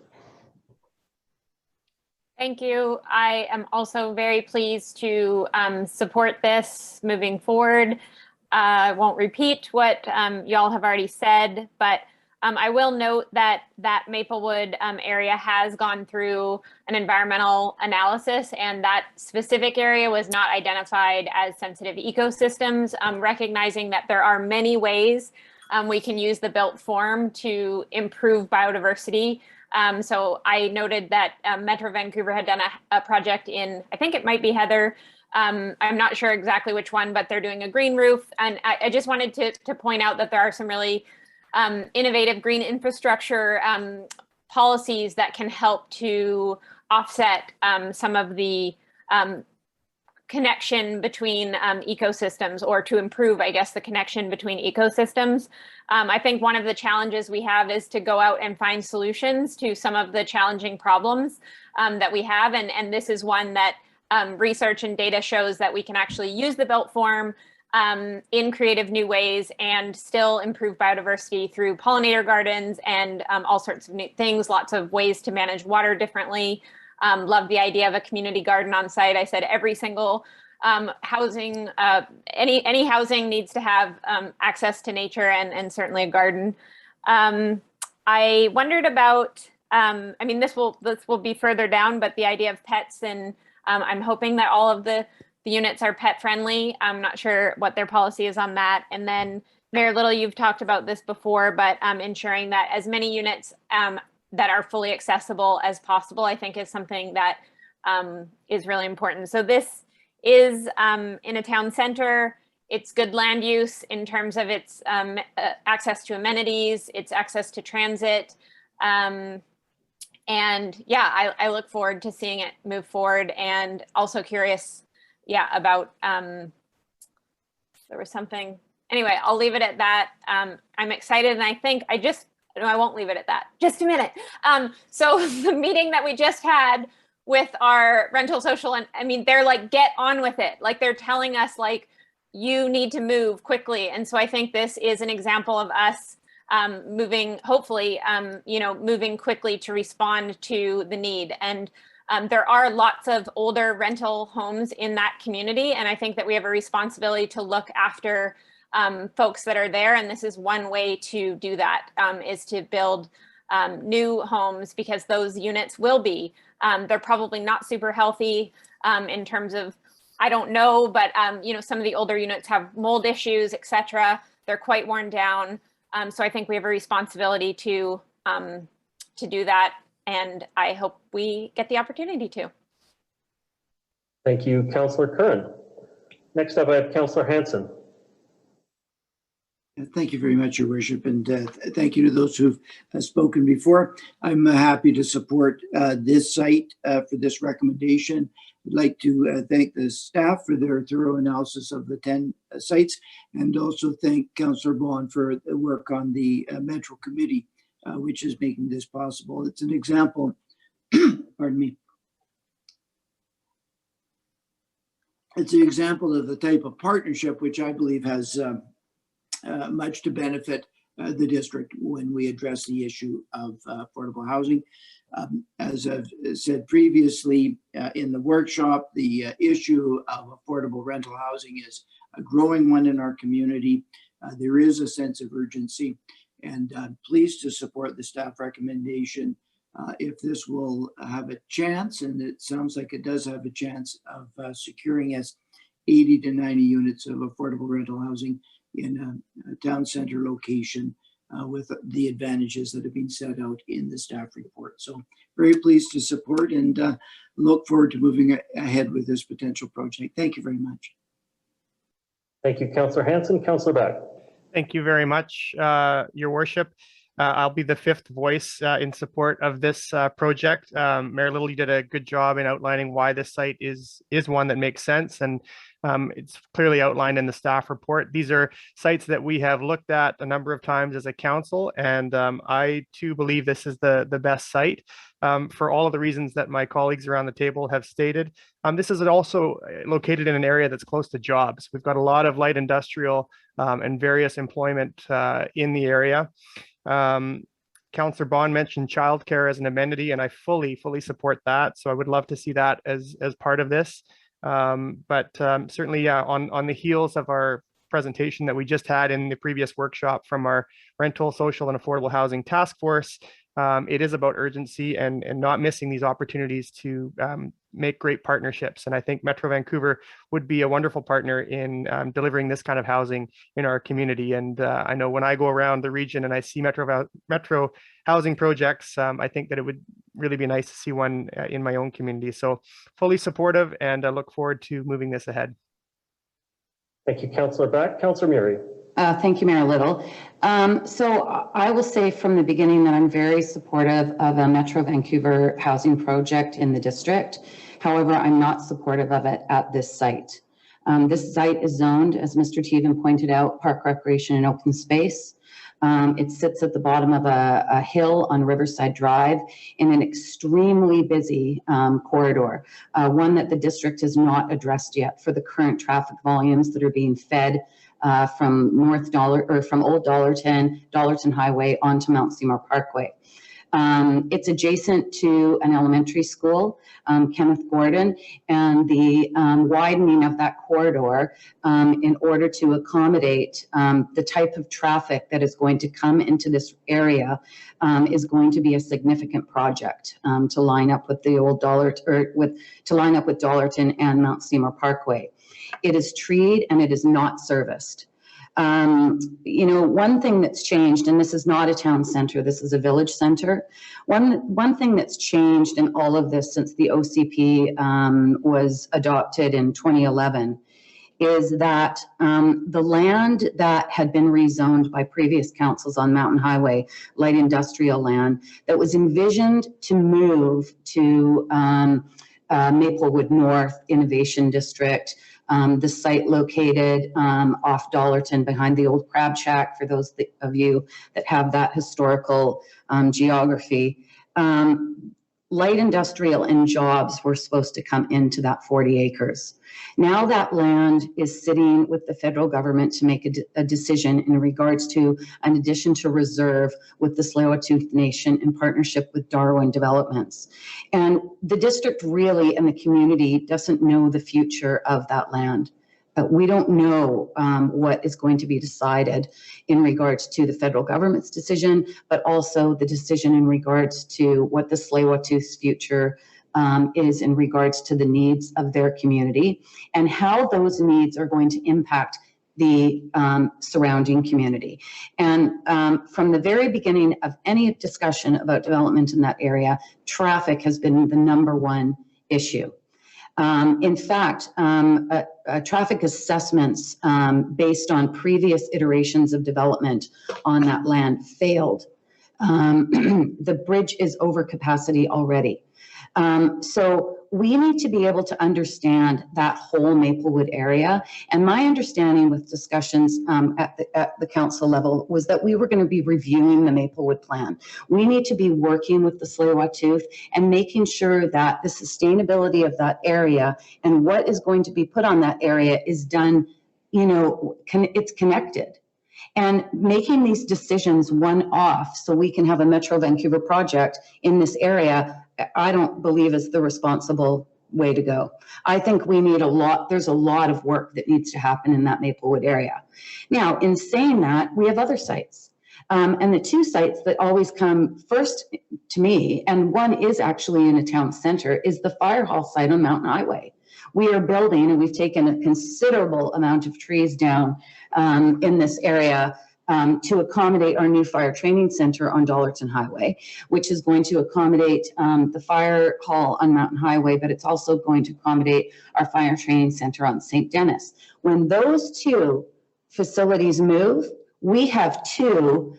Thank you. I am also very pleased to support this moving forward. I won't repeat what y'all have already said, but I will note that Maplewood area has gone through an environmental analysis, and that specific area was not identified as sensitive ecosystems, recognizing that there are many ways we can use the built form to improve biodiversity. So I noted that Metro Vancouver had done a project in, I think it might be Heather, I'm not sure exactly which one, but they're doing a green roof. And I just wanted to point out that there are some really innovative green infrastructure policies that can help to offset some of the connection between ecosystems, or to improve, I guess, the connection between ecosystems. I think one of the challenges we have is to go out and find solutions to some of the challenging problems that we have. And this is one that research and data shows that we can actually use the built form in creative new ways and still improve biodiversity through pollinator gardens and all sorts of new things, lots of ways to manage water differently. Love the idea of a community garden on site. I said every single housing, any housing needs to have access to nature and certainly a garden. I wondered about, I mean, this will be further down, but the idea of pets, and I'm hoping that all of the units are pet friendly. I'm not sure what their policy is on that. And then Mayor Little, you've talked about this before, but ensuring that as many units that are fully accessible as possible, I think is something that is really important. So this is in a town center. It's good land use in terms of its access to amenities, its access to transit. And yeah, I look forward to seeing it move forward, and also curious, yeah, about, there was something, anyway, I'll leave it at that. I'm excited, and I think no, I won't leave it at that. Just a minute. So the meeting that we just had with our rental social, and I mean, they're like, get on with it. Like, they're telling us, like, you need to move quickly. And so I think this is an example of us moving, hopefully, moving quickly to respond to the need. And there are lots of older rental homes in that community. And I think that we have a responsibility to look after folks that are there. And this is one way to do that, is to build new homes, because those units will be, they're probably not super healthy in terms of, I don't know, but you know, some of the older units have mold issues, etc. They're quite worn down. So I think we have a responsibility to do that. And I hope we get the opportunity to. Thank you, Councillor Curran. Next up, I have Councillor Hanson. Thank you very much, Your Worship, and thank you to those who've spoken before. I'm happy to support this site for this recommendation. I'd like to thank the staff for their thorough analysis of the 10 sites, and also thank Councillor Bond for the work on the Metro Committee, which is making this possible. It's an example, pardon me. It's an example of the type of partnership which I believe has much to benefit the district when we address the issue of affordable housing. As I've said previously in the workshop, the issue of affordable rental housing is a growing one in our community. There is a sense of urgency, and I'm pleased to support the staff recommendation. If this will have a chance, and it sounds like it does have a chance of securing us 80 to 90 units of affordable rental housing in a town center location with the advantages that have been set out in the staff report. So very pleased to support, and look forward to moving ahead with this potential project. Thank you very much. Thank you, Councillor Hanson. Councillor Beck. Thank you very much, Your Worship. I'll be the fifth voice in support of this project. Mayor Little, you did a good job in outlining why this site is one that makes sense, and it's clearly outlined in the staff report. These are sites that we have looked at a number of times as a council, and I too believe this is the best site for all of the reasons that my colleagues around the table have stated. This is also located in an area that's close to jobs. We've got a lot of light industrial and various employment in the area. Councillor Bond mentioned childcare as an amenity, and I fully support that. So I would love to see that as part of this. Certainly, on the heels of our presentation that we just had in the previous workshop from our Rental, Social and Affordable Housing Task Force, it is about urgency and not missing these opportunities to make great partnerships. And I think Metro Vancouver would be a wonderful partner in delivering this kind of housing in our community. And I know when I go around the region and I see Metro housing projects, I think that it would really be nice to see one in my own community. So fully supportive, and I look forward to moving this ahead. Thank you, Councillor Beck. Councillor Murray. Thank you, Mayor Little. So I will say from the beginning that I'm very supportive of a Metro Vancouver housing project in the district. However, I'm not supportive of it at this site. This site is zoned, as Mr. Teven pointed out, Park Recreation and Open Space. It sits at the bottom of a hill on Riverside Drive in an extremely busy corridor, one that the district has not addressed yet for the current traffic volumes that are being fed from Old Dollarton Highway onto Mount Seymour Parkway. It's adjacent to an elementary school, Kenneth Gordon, and the widening of that corridor in order to accommodate the type of traffic that is going to come into this area is going to be a significant project to line up with the old Dollarton and Mount Seymour Parkway. It is treed and it is not serviced. You know, one thing that's changed, and this is not a town center, this is a village center. One thing that's changed in all of this since the OCP was adopted in 2011 is that the land that had been rezoned by previous councils on Mountain Highway, light industrial land, that was envisioned to move to Maplewood North Innovation District, the site located off Dollarton behind the old crab shack, for those of you that have that historical geography. Light industrial and jobs were supposed to come into that 40 acres. Now that land is sitting with the federal government to make a decision in regards to an addition to reserve with the Tsleil-Waututh Nation in partnership with Darwin Developments. And the district really and the community doesn't know the future of that land. We don't know what is going to be decided in regards to the federal government's decision, but also the decision in regards to what the Tsleil-Waututh's future is in regards to the needs of their community and how those needs are going to impact the surrounding community. And from the very beginning of any discussion about development in that area, traffic has been the #1 issue. In fact, traffic assessments based on previous iterations of development on that land failed. The bridge is over capacity already. So we need to be able to understand that whole Maplewood area. And my understanding with discussions at the council level was that we were going to be reviewing the Maplewood Plan. We need to be working with the Tsleil-Waututh and making sure that the sustainability of that area and what is going to be put on that area is done, it's connected. And making these decisions one-off so we can have a Metro Vancouver project in this area, I don't believe is the responsible way to go. I think we need there's a lot of work that needs to happen in that Maplewood area. Now, in saying that, we have other sites. And the 2 sites that always come first to me, and one is actually in a town center, is the fire hall site on Mountain Highway. We are building, and we've taken a considerable amount of trees down in this area to accommodate our new fire training center on Dollarton Highway, which is going to accommodate the fire hall on Mountain Highway, but it's also going to accommodate our fire training center on St. Denis. When those 2 facilities move, we have 2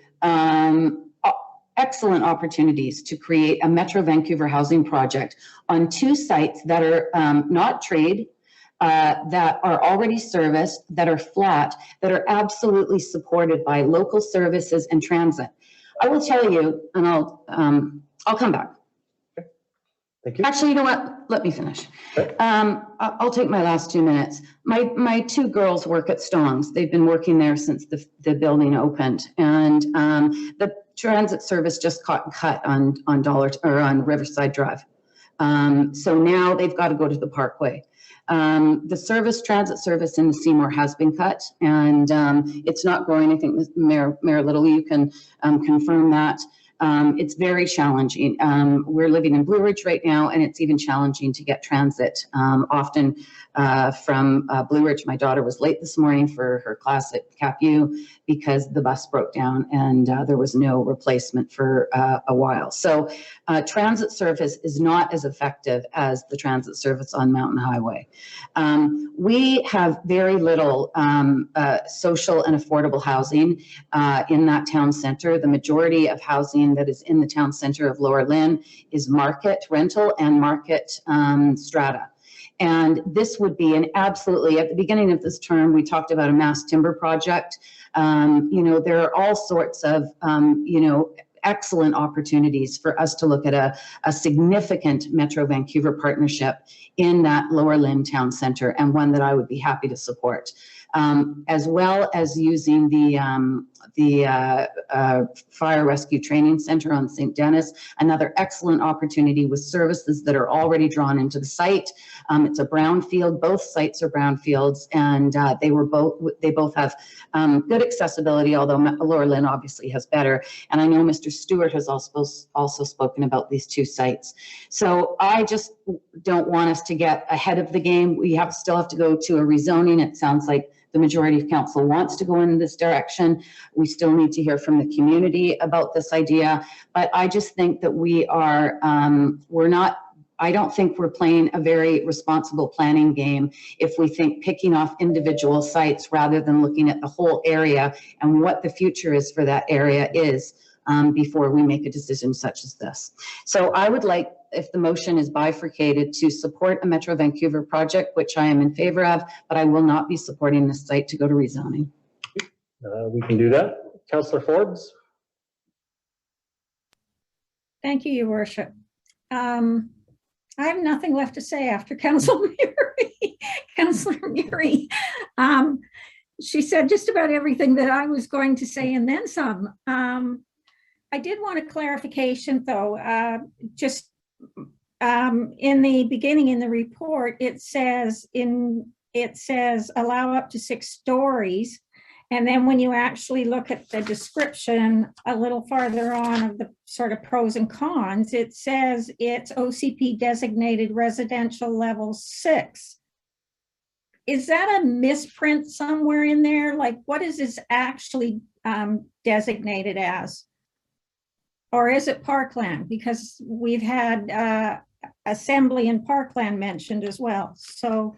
excellent opportunities to create a Metro Vancouver housing project on 2 sites that are not trade, that are already serviced, that are flat, that are absolutely supported by local services and transit. I will tell you, and I'll come back. Thank you. Actually, you know what? Let me finish. I'll take my last 2 minutes. My 2 girls work at Stong's. They've been working there since the building opened, and the transit service just got cut on Riverside Drive. So now they've got to go to the Parkway. The transit service in the Seymour has been cut, and it's not growing. I think Mayor Little, you can confirm that. It's very challenging. We're living in Blue Ridge right now, and it's even challenging to get transit. Often from Blue Ridge, my daughter was late this morning for her class at CapU because the bus broke down and there was no replacement for a while. So transit service is not as effective as the transit service on Mountain Highway. We have very little social and affordable housing in that town center. The majority of housing that is in the town center of Lower Lynn is market rental and market strata. And this would be an absolutely, at the beginning of this term, we talked about a mass timber project. There are all sorts of, excellent opportunities for us to look at a significant Metro Vancouver partnership in that Lower Lynn town center, and one that I would be happy to support. As well as using the Fire Rescue Training Center on St. Denis, another excellent opportunity with services that are already drawn into the site. It's a brownfield. Both sites are brownfields, and they both have good accessibility, although Lower Lynn obviously has better. And I know Mr. Stewart has also spoken about these 2 sites. So I just don't want us to get ahead of the game. We still have to go to a rezoning. It sounds like the majority of council wants to go in this direction. We still need to hear from the community about this idea. But I just think that I don't think we're playing a very responsible planning game if we think picking off individual sites rather than looking at the whole area and what the future is for that area is before we make a decision such as this. So I would like, if the motion is bifurcated, to support a Metro Vancouver project, which I am in favor of, but I will not be supporting this site to go to rezoning. We can do that. Councillor Forbes. Thank you, Your Worship. I have nothing left to say after Councillor Murray. She said just about everything that I was going to say and then some. I did want a clarification though, in the beginning in the report, it says in it says allow up to 6 stories. And then when you actually look at the description a little farther on of the sort of pros and cons, it says it's OCP designated residential level 6. Is that a misprint somewhere in there? Like, what is this actually designated as? Or is it parkland? Because we've had assembly and parkland mentioned as well. So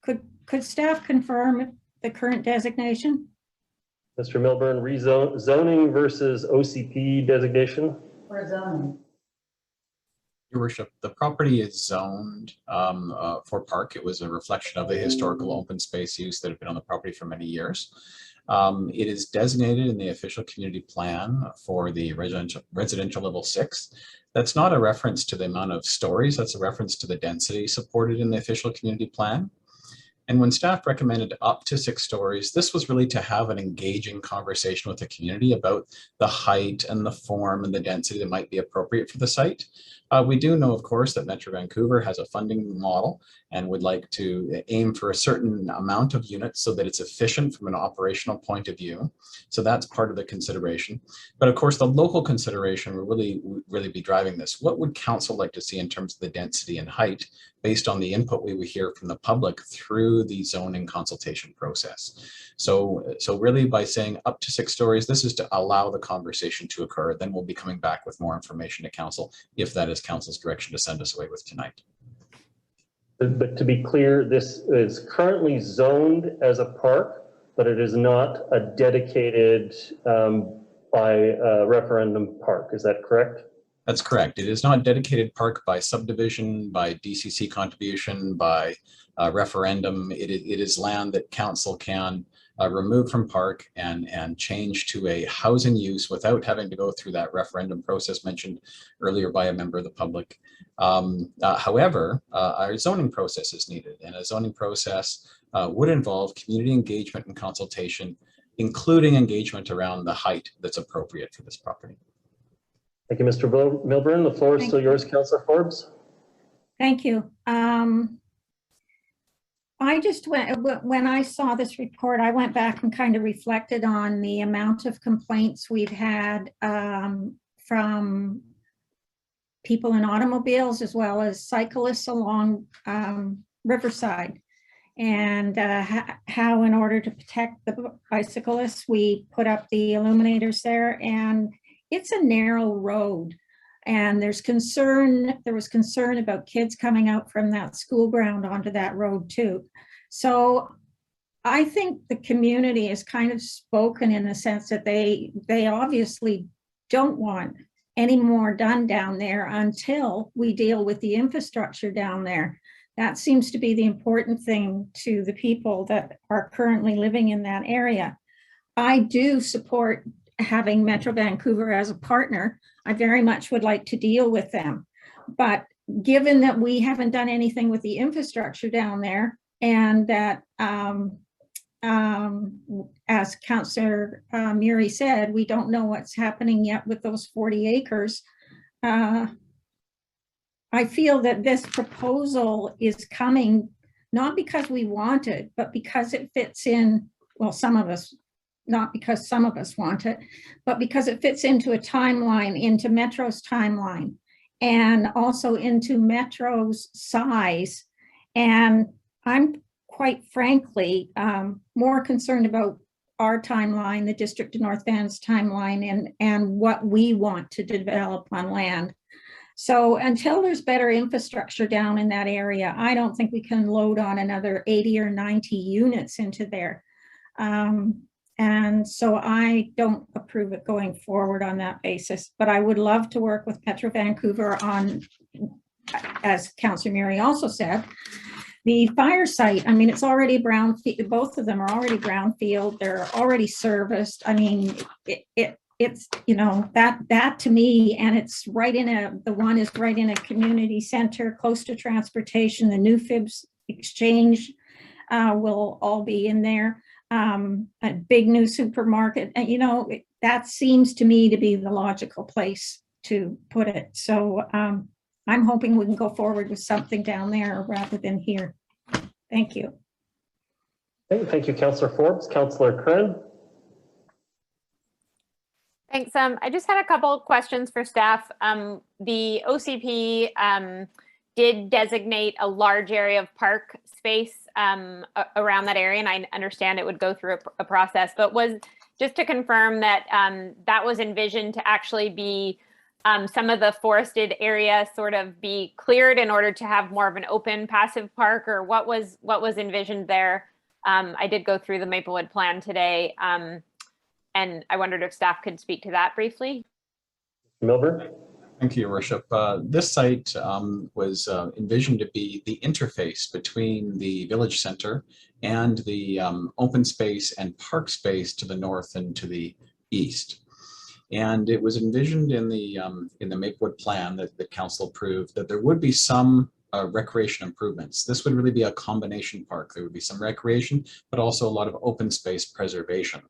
could staff confirm the current designation? Mr. Milburn, zoning versus OCP designation? For zoning. Your worship, the property is zoned for park. It was a reflection of the historical open space use that had been on the property for many years. It is designated in the official community plan for the residential level 6. That's not a reference to the amount of stories, that's a reference to the density supported in the official community plan. And when staff recommended up to 6 stories, this was really to have an engaging conversation with the community about the height and the form and the density that might be appropriate for the site. We do know, of course, that Metro Vancouver has a funding model and would like to aim for a certain amount of units so that it's efficient from an operational point of view. So that's part of the consideration. But of course, the local consideration will really be driving this. What would council like to see in terms of the density and height based on the input we would hear from the public through the zoning consultation process? So really by saying up to 6 stories, this is to allow the conversation to occur. Then we'll be coming back with more information to council if that is council's direction to send us away with tonight. But to be clear, this is currently zoned as a park, but it is not a dedicated by referendum park. Is that correct? That's correct. It is not dedicated park by subdivision, by DCC contribution, by referendum. It is land that council can remove from park and change to a housing use without having to go through that referendum process mentioned earlier by a member of the public. However, our zoning process is needed, and a zoning process would involve community engagement and consultation, including engagement around the height that's appropriate for this property. Thank you, Mr. Milburn. The floor is still yours, Councillor Forbes. Thank you. I just when I saw this report, I went back and kind of reflected on the amount of complaints we've had from people in automobiles as well as cyclists along Riverside, and how in order to protect the bicyclists, we put up the illuminators there, and it's a narrow road. And there was concern about kids coming out from that school ground onto that road too. So I think the community is kind of spoken in the sense that they obviously don't want any more done down there until we deal with the infrastructure down there. That seems to be the important thing to the people that are currently living in that area. I do support having Metro Vancouver as a partner. I very much would like to deal with them. But given that we haven't done anything with the infrastructure down there, and that, as Councillor Murray said, we don't know what's happening yet with those 40 acres, I feel that this proposal is coming not because we want it, but because it fits in, well, some of us, not because some of us want it, but because it fits into a timeline, into Metro's timeline, and also into Metro's size. And I'm quite frankly more concerned about our timeline, the District of North Van's timeline, and what we want to develop on land. So until there's better infrastructure down in that area, I don't think we can load on another 80 or 90 units into there. And so I don't approve it going forward on that basis, but I would love to work with Metro Vancouver on, as Councillor Murray also said, the fire site. I mean, it's already brownfield, both of them are already brownfield, they're already serviced. I mean, it's, you know, that to me, and it's right in the one is right in a community center, close to transportation. The new Fibs exchange will all be in there. A big new supermarket, and you know, that seems to me to be the logical place to put it. So I'm hoping we can go forward with something down there rather than here. Thank you. Okay, thank you, Councillor Forbes. Councillor Curran. Thanks. I just had a couple of questions for staff. The OCP did designate a large area of park space around that area, and I understand it would go through a process, but was just to confirm that that was envisioned to actually be some of the forested area sort of be cleared in order to have more of an open passive park, or what was envisioned there? I did go through the Maplewood Plan today, and I wondered if staff could speak to that briefly. Milburn. Thank you, Your Worship. This site was envisioned to be the interface between the village center and the open space and park space to the north and to the east. And it was envisioned in the Maplewood Plan that the council approved that there would be some recreation improvements. This would really be a combination park. There would be some recreation, but also a lot of open space preservation.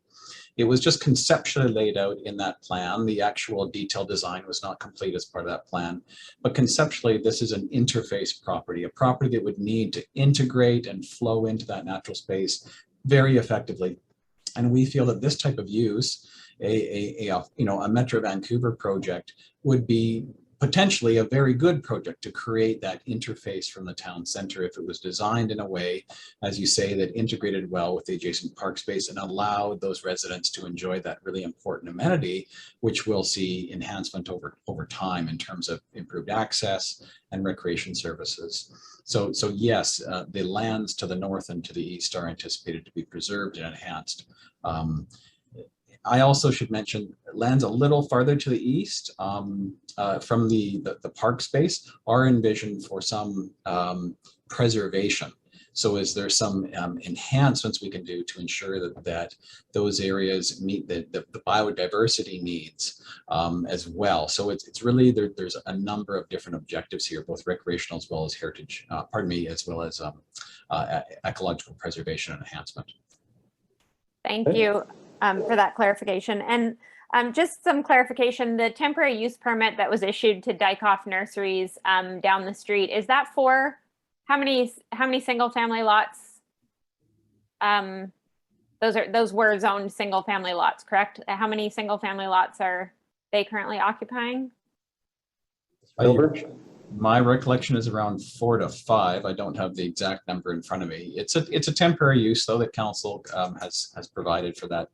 It was just conceptually laid out in that plan. The actual detailed design was not complete as part of that plan, but conceptually this is an interface property, a property that would need to integrate and flow into that natural space very effectively. And we feel that this type of use, a Metro Vancouver project, would be potentially a very good project to create that interface from the town center if it was designed in a way, as you say, that integrated well with the adjacent park space and allowed those residents to enjoy that really important amenity, which will see enhancement over time in terms of improved access and recreation services. So yes, the lands to the north and to the east are anticipated to be preserved and enhanced. I also should mention lands a little farther to the east from the park space are envisioned for some preservation. So is there some enhancements we can do to ensure that those areas meet the biodiversity needs as well? So it's really, there's a number of different objectives here, both recreational as well as heritage, as well as ecological preservation and enhancement. Thank you for that clarification. And just some clarification, the temporary use permit that was issued to Dykoff Nurseries down the street, is that for how many single family lots? Those were zoned single family lots, correct? How many single family lots are they currently occupying? My recollection is around 4 to 5. I don't have the exact number in front of me. It's a temporary use, though, that council has provided for that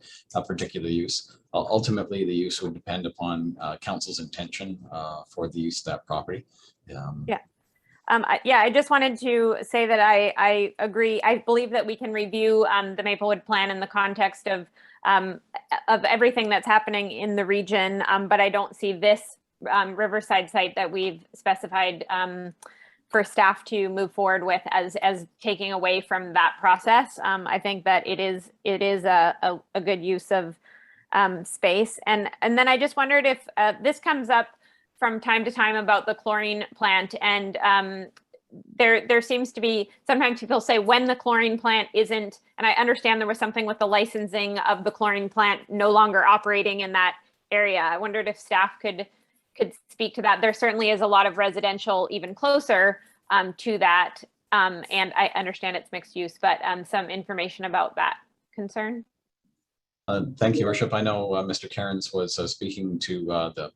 particular use. Ultimately, the use would depend upon council's intention for the use of that property. I just wanted to say that I agree. I believe that we can review the Maplewood Plan in the context of everything that's happening in the region, but I don't see this Riverside site that we've specified for staff to move forward with as taking away from that process. I think that it is a good use of space. And then I just wondered if this comes up from time to time about the chlorine plant, and there seems to be, sometimes people say when the chlorine plant isn't, and I understand there was something with the licensing of the chlorine plant no longer operating in that area. I wondered if staff could speak to that. There certainly is a lot of residential even closer to that, and I understand it's mixed use, but some information about that concern. Thank you, Worship. I know Mr. Cairns was speaking to the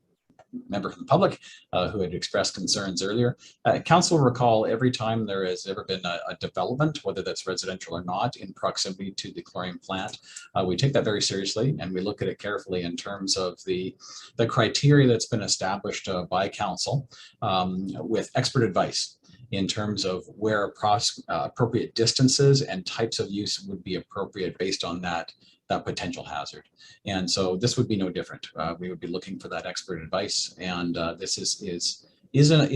member from the public who had expressed concerns earlier. Council will recall every time there has ever been a development, whether that's residential or not, in proximity to the chlorine plant, we take that very seriously and we look at it carefully in terms of the criteria that's been established by council with expert advice in terms of where appropriate distances and types of use would be appropriate based on that potential hazard. And so this would be no different. We would be looking for that expert advice, and this is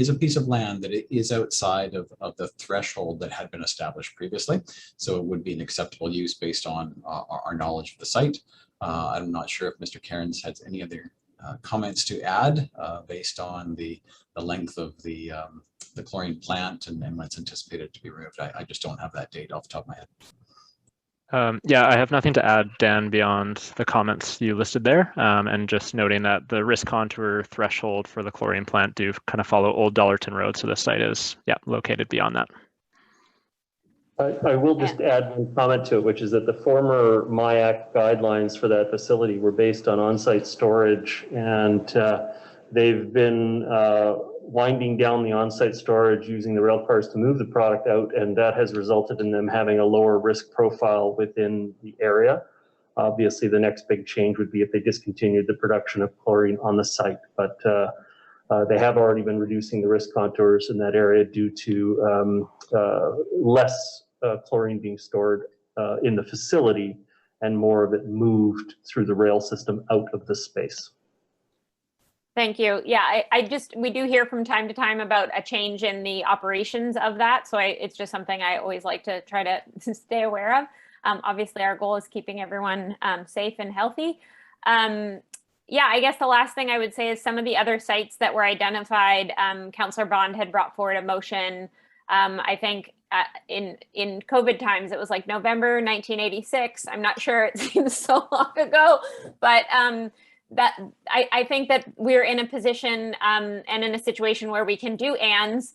a piece of land that is outside of the threshold that had been established previously. So it would be an acceptable use based on our knowledge of the site. I'm not sure if Mr. Cairns has any other comments to add based on the length of the chlorine plant and when it's anticipated to be removed. I just don't have that date off the top of my head. Yeah, I have nothing to add, Dan, beyond the comments you listed there, and just noting that the risk contour threshold for the chlorine plant do kind of follow Old Dollarton Road, so the site is located beyond that. I will just add one comment to it, which is that the former MIAC guidelines for that facility were based on on-site storage, and they've been winding down the on-site storage using the rail cars to move the product out, and that has resulted in them having a lower risk profile within the area. Obviously, the next big change would be if they discontinued the production of chlorine on the site, but they have already been reducing the risk contours in that area due to less chlorine being stored in the facility and more of it moved through the rail system out of the space. Thank you. Yeah, we do hear from time to time about a change in the operations of that. So it's just something I always like to try to stay aware of. Obviously, our goal is keeping everyone safe and healthy. Yeah, I guess the last thing I would say is some of the other sites that were identified, Councillor Bond had brought forward a motion. I think in COVID times, it was like November 1986. I'm not sure, it seems so long ago, but I think that we're in a position and in a situation where we can do ands.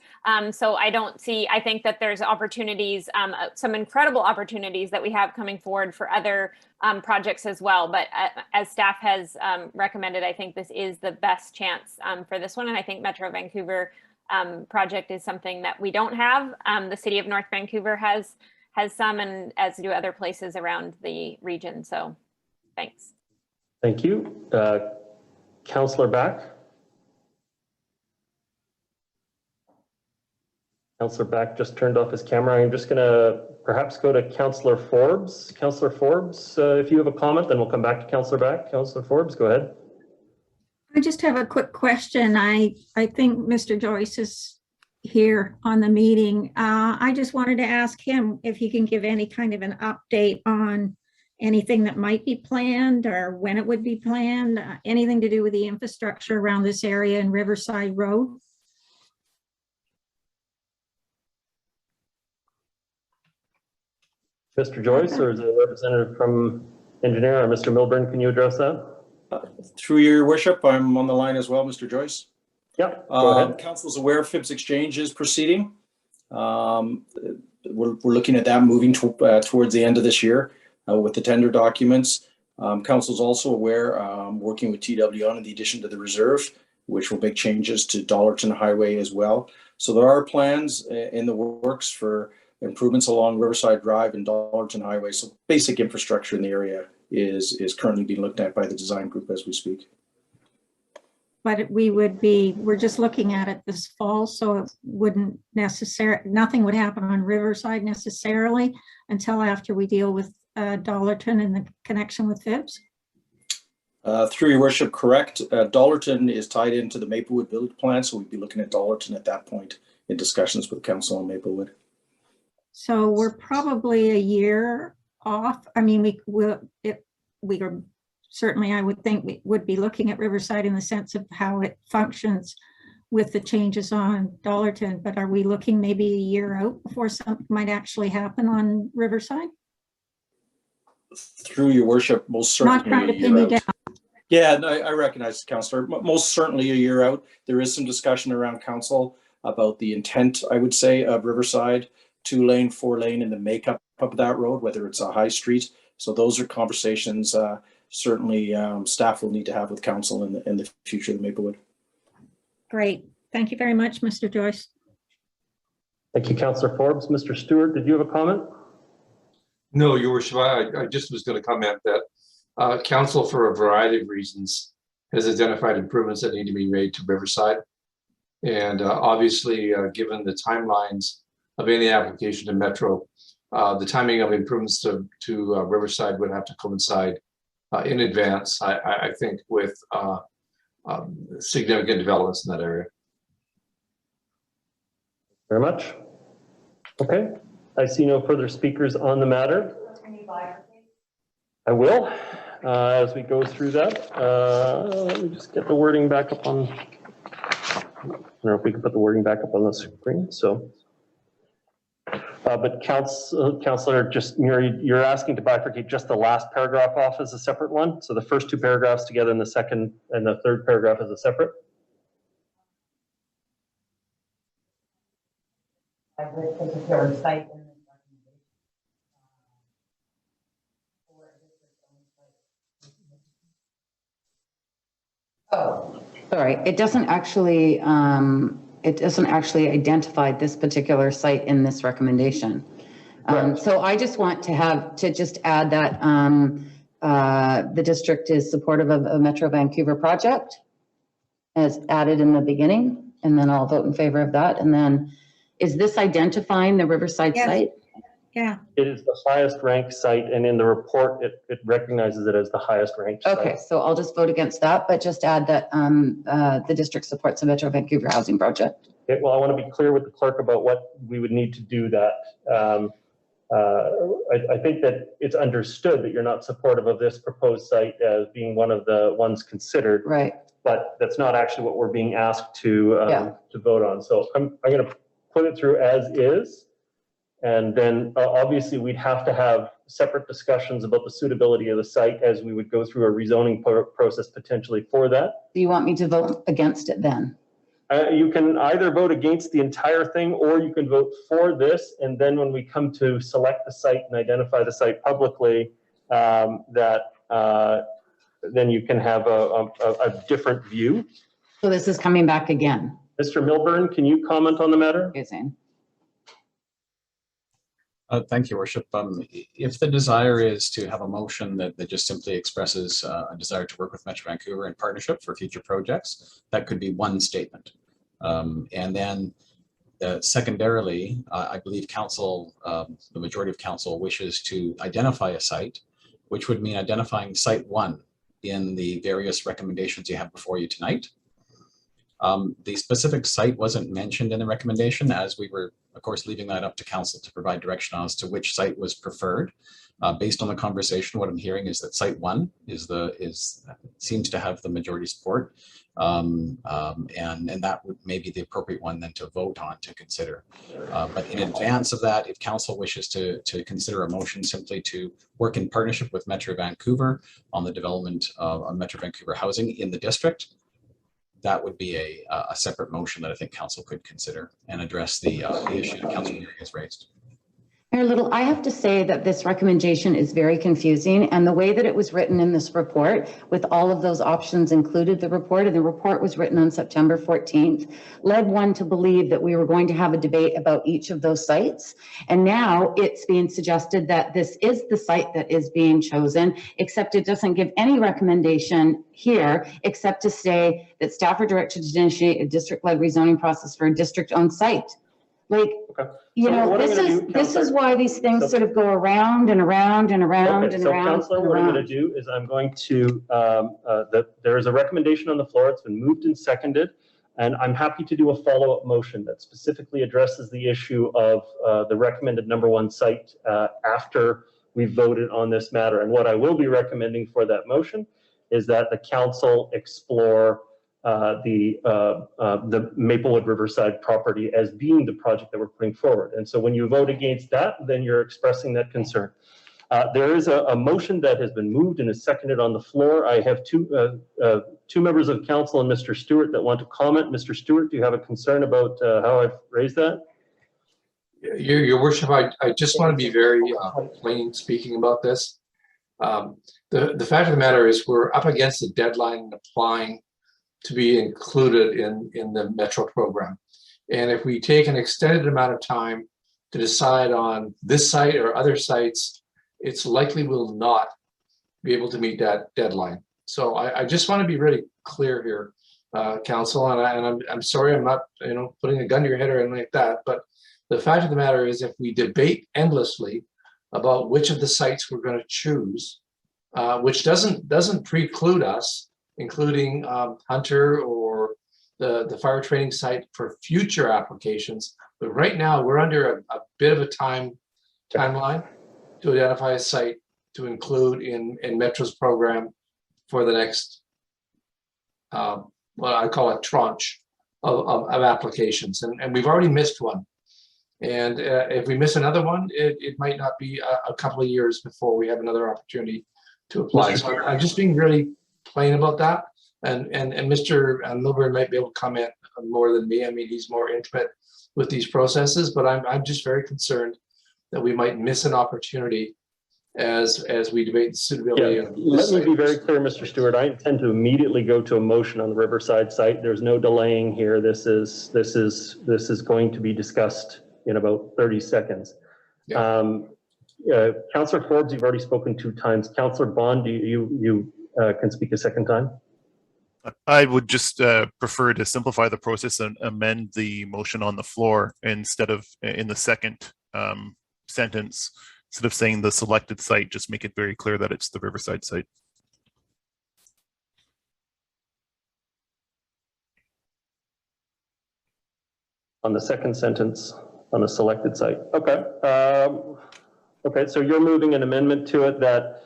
So I think that there's opportunities, some incredible opportunities that we have coming forward for other projects as well. But as staff has recommended, I think this is the best chance for this one. And I think Metro Vancouver project is something that we don't have. The city of North Vancouver has some, and as do other places around the region. So thanks. Thank you. Councillor Back. Councillor Back just turned off his camera. I'm just going to perhaps go to Councillor Forbes. Councillor Forbes, if you have a comment, then we'll come back to Councillor Back. Councillor Forbes, go ahead. I just have a quick question. I think Mr. Joyce is here on the meeting. I just wanted to ask him if he can give any kind of an update on anything that might be planned or when it would be planned, anything to do with the infrastructure around this area and Riverside Road. Mr. Joyce, or is it a representative from engineer, or Mr. Milburn, can you address that? Through your worship, I'm on the line as well, Mr. Joyce. Yeah, go ahead. Council's aware FIBS exchange is proceeding. We're looking at that moving towards the end of this year with the tender documents. Council's also aware, working with TW on the addition to the reserve, which will make changes to Dollarton Highway as well. So there are plans in the works for improvements along Riverside Drive and Dollarton Highway. So basic infrastructure in the area is currently being looked at by the design group as we speak. But we're just looking at it this fall, so it wouldn't nothing would happen on Riverside necessarily until after we deal with Dollarton and the connection with FIBS. Through your worship, correct. Dollarton is tied into the Maplewood Village Plan, so we'd be looking at Dollarton at that point in discussions with council on Maplewood. So we're probably a year off. I mean, we are certainly, I would think we would be looking at Riverside in the sense of how it functions with the changes on Dollarton, but are we looking maybe a year out before something might actually happen on Riverside? Through your worship, most certainly. Not trying to pin you down. Yeah, no, I recognize, Councillor. Most certainly a year out. There is some discussion around council about the intent, I would say, of Riverside, 2-lane, 4-lane, and the makeup of that road, whether it's a high street. So those are conversations certainly staff will need to have with council in the future of Maplewood. Great. Thank you very much, Mr. Joyce. Thank you, Councillor Forbes. Mr. Stewart, did you have a comment? No, Your Worship, I just was going to comment that council, for a variety of reasons, has identified improvements that need to be made to Riverside. And obviously, given the timelines of any application to Metro, the timing of improvements to Riverside would have to coincide in advance, I think, with significant developments in that area. Very much. Okay. I see no further speakers on the matter. I will, as we go through that. Let me just get the wording back up on, I don't know if we can put the wording back up on the screen. So, but Councillor, just you're asking to bifurcate just the last paragraph off as a separate one. So the first two paragraphs together and the second and the third paragraph as a separate. Sorry, it doesn't actually identify this particular site in this recommendation. So I just want to just add that the district is supportive of a Metro Vancouver project as added in the beginning, and then I'll vote in favor of that. And then, is this identifying the Riverside site? Yeah. It is the highest ranked site, and in the report, it recognizes it as the highest ranked site. Okay, so I'll just vote against that, but just add that the district supports the Metro Vancouver housing project. Okay, well, I want to be clear with the clerk about what we would need to do that. I think that it's understood that you're not supportive of this proposed site as being one of the ones considered. Right. But that's not actually what we're being asked to vote on. So I'm going to put it through as is. And then obviously we'd have to have separate discussions about the suitability of the site as we would go through a rezoning process potentially for that. Do you want me to vote against it then? You can either vote against the entire thing, or you can vote for this. And then when we come to select the site and identify the site publicly, then you can have a different view. So this is coming back again. Mr. Milburn, can you comment on the matter? Thank you, Worship. If the desire is to have a motion that just simply expresses a desire to work with Metro Vancouver in partnership for future projects, that could be one statement. And then secondarily, I believe council, the majority of council wishes to identify a site, which would mean identifying site 1 in the various recommendations you have before you tonight. The specific site wasn't mentioned in the recommendation, as we were, of course, leaving that up to council to provide direction as to which site was preferred. Based on the conversation, what I'm hearing is that site 1 seems to have the majority support, and that would maybe the appropriate one then to vote on to consider. But in advance of that, if council wishes to consider a motion simply to work in partnership with Metro Vancouver on the development of Metro Vancouver housing in the district, that would be a separate motion that I think council could consider and address the issue that Councillor has raised. Mayor Little, I have to say that this recommendation is very confusing, and the way that it was written in this report with all of those options included the report, and the report was written on September 14th, led one to believe that we were going to have a debate about each of those sites. And now it's being suggested that this is the site that is being chosen, except it doesn't give any recommendation here, except to say that staff are directed to initiate a district-led rezoning process for a district-owned site. Like, you know, this is why these things sort of go around and around and around and around. Councillor, what I'm going to do is I'm going to, there is a recommendation on the floor. It's been moved and seconded, and I'm happy to do a follow-up motion that specifically addresses the issue of the recommended #1 site after we've voted on this matter. And what I will be recommending for that motion is that the council explore the Maplewood Riverside property as being the project that we're putting forward. And so when you vote against that, then you're expressing that concern. There is a motion that has been moved and is seconded on the floor. I have two members of council and Mr. Stewart that want to comment. Mr. Stewart, do you have a concern about how I've raised that? Your Worship, I just want to be very plain speaking about this. The fact of the matter is we're up against the deadline in applying to be included in the Metro program. And if we take an extended amount of time to decide on this site or other sites, it's likely we'll not be able to meet that deadline. So I just want to be really clear here, Council, and I'm sorry I'm not putting a gun to your head or anything like that, but the fact of the matter is if we debate endlessly about which of the sites we're going to choose, which doesn't preclude us including Hunter or the fire training site for future applications. But right now we're under a bit of a timeline to identify a site to include in Metro's program for the next, what I call a tranche of applications. And we've already missed one. And if we miss another one, it might not be a couple of years before we have another opportunity to apply. So I'm just being really plain about that, and Mr. Milburn might be able to comment more than me. I mean, he's more intimate with these processes, but I'm just very concerned that we might miss an opportunity as we debate the suitability of Let this me site. be very clear, Mr. Stewart. I intend to immediately go to a motion on the Riverside site. There's no delaying here. This is going to be discussed in about 30 seconds. Councillor Forbes, you've already spoken 2 times. Councillor Bond, you can speak a second time. I would just prefer to simplify the process and amend the motion on the floor instead of in the second sentence. Instead of saying the selected site, just make it very clear that it's the Riverside site. On the second sentence, on the selected site. Okay. Okay, so you're moving an amendment to it that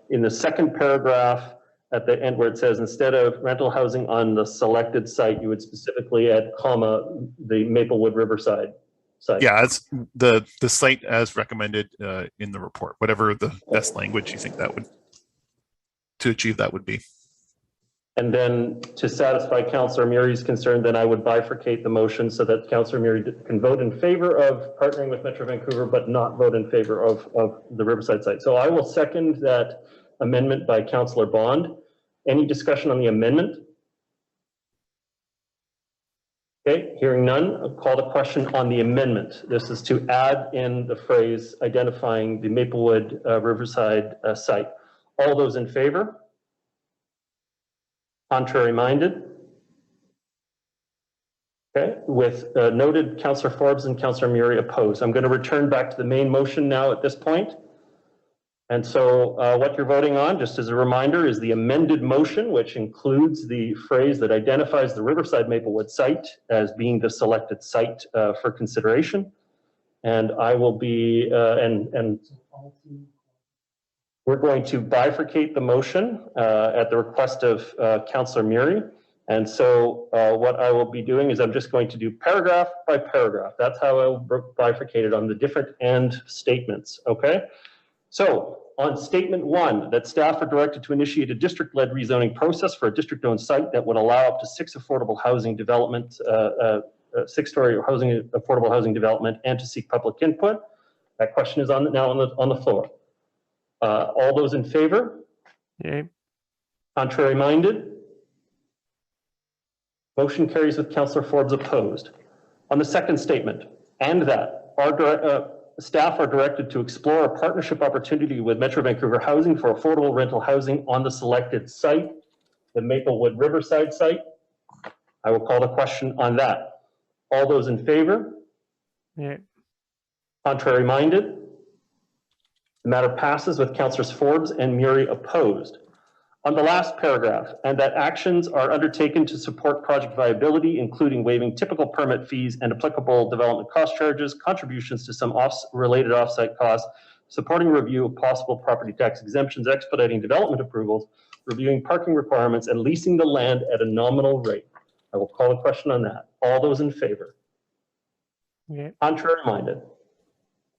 in the second paragraph at the end where it says instead of rental housing on the selected site, you would specifically add comma the Maplewood Riverside site. Yeah, as the site as recommended in the report, whatever the best language you think that would to achieve that would be. And then to satisfy Councillor Murray's concern, then I would bifurcate the motion so that Councillor Murray can vote in favor of partnering with Metro Vancouver, but not vote in favor of the Riverside site. So I will second that amendment by Councillor Bond. Any discussion on the amendment? Okay, hearing none, I'll call the question on the amendment. This is to add in the phrase identifying the Maplewood Riverside site. All those in favor? Contrary minded? Okay, with noted Councillor Forbes and Councillor Murray opposed. I'm going to return back to the main motion now at this point. And so what you're voting on, just as a reminder, is the amended motion, which includes the phrase that identifies the Riverside Maplewood site as being the selected site for consideration. And I will be, and we're going to bifurcate the motion at the request of Councillor Murray. And so what I will be doing is I'm just going to do paragraph by paragraph. That's how I'll bifurcate it on the different and statements, okay? So on statement 1, that staff are directed to initiate a district-led rezoning process for a district-owned site that would allow up to 6 affordable housing development, 6-story affordable housing development, and to seek public input. That question is now on the floor. All those in favor? Yay. Contrary minded? Motion carries with Councillor Forbes opposed. On the second statement, and that our staff are directed to explore a partnership opportunity with Metro Vancouver Housing for affordable rental housing on the selected site, the Maplewood Riverside site. I will call the question on that. All those in favor? Yeah. Contrary minded? The matter passes with Councillors Forbes and Murray opposed. On the last paragraph, and that actions are undertaken to support project viability, including waiving typical permit fees and applicable development cost charges, contributions to some related offsite costs, supporting review of possible property tax exemptions, expediting development approvals, reviewing parking requirements, and leasing the land at a nominal rate. I will call a question on that. All those in favor? Yeah. Contrary minded?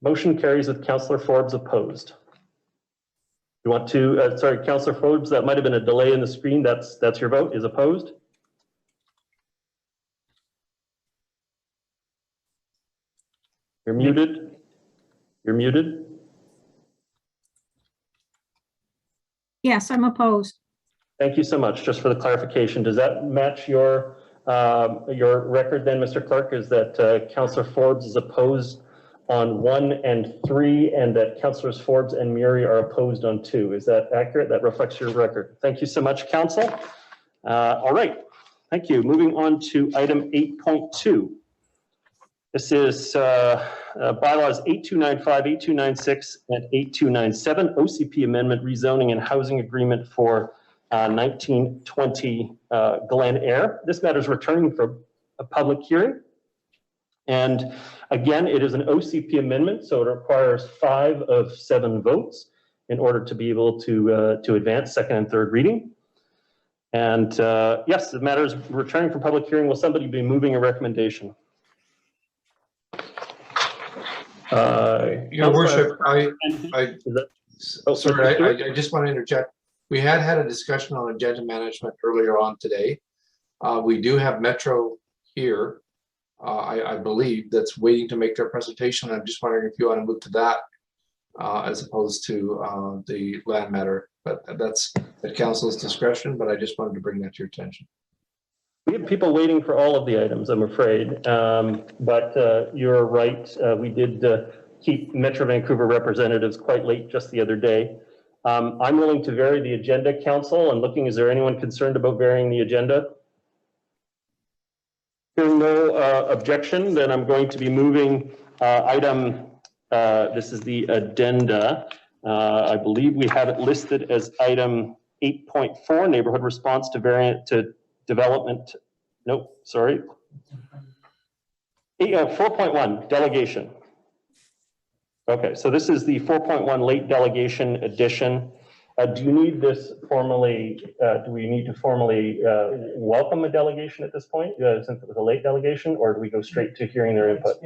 Motion carries with Councillor Forbes opposed. You want to, sorry, Councillor Forbes, that might have been a delay in the screen. That's your vote, is opposed? You're muted. You're muted. Yes, I'm opposed. Thank you so much. Just for the clarification, does that match your record then, Mr. Clerk, is that Councillor Forbes is opposed on 1 and 3, and that Councillors Forbes and Murray are opposed on 2. Is that accurate? That reflects your record. Thank you so much, Council. All right, thank you. Moving on to item 8.2. This is bylaws 8295, 8296, and 8297, OCP amendment, rezoning and housing agreement for 1920 Glen Eyre. This matter is returning for a public hearing. And again, it is an OCP amendment, so it requires 5 of 7 votes in order to be able to advance second and third reading. And yes, the matter is returning for public hearing. Will somebody be moving a recommendation? Your Worship, I just want to interject. We had a discussion on agenda management earlier on today. We do have Metro here. I believe that's waiting to make their presentation. I'm just wondering if you want to move to that as opposed to the land matter. But that's at council's discretion, but I just wanted to bring that to your attention. We have people waiting for all of the items, I'm afraid. But you're right. We did keep Metro Vancouver representatives quite late just the other day. I'm willing to vary the agenda, council. I'm looking, is there anyone concerned about varying the agenda? Hearing no objection, then I'm going to be moving this is the addenda. I believe we have it listed as item 8.4, neighborhood response to variant to development. Nope, sorry. 4.1, delegation. Okay, so this is the 4.1 late delegation addition. Do you need this formally, do we need to formally welcome a delegation at this point, since it was a late delegation, or do we go straight to hearing their input?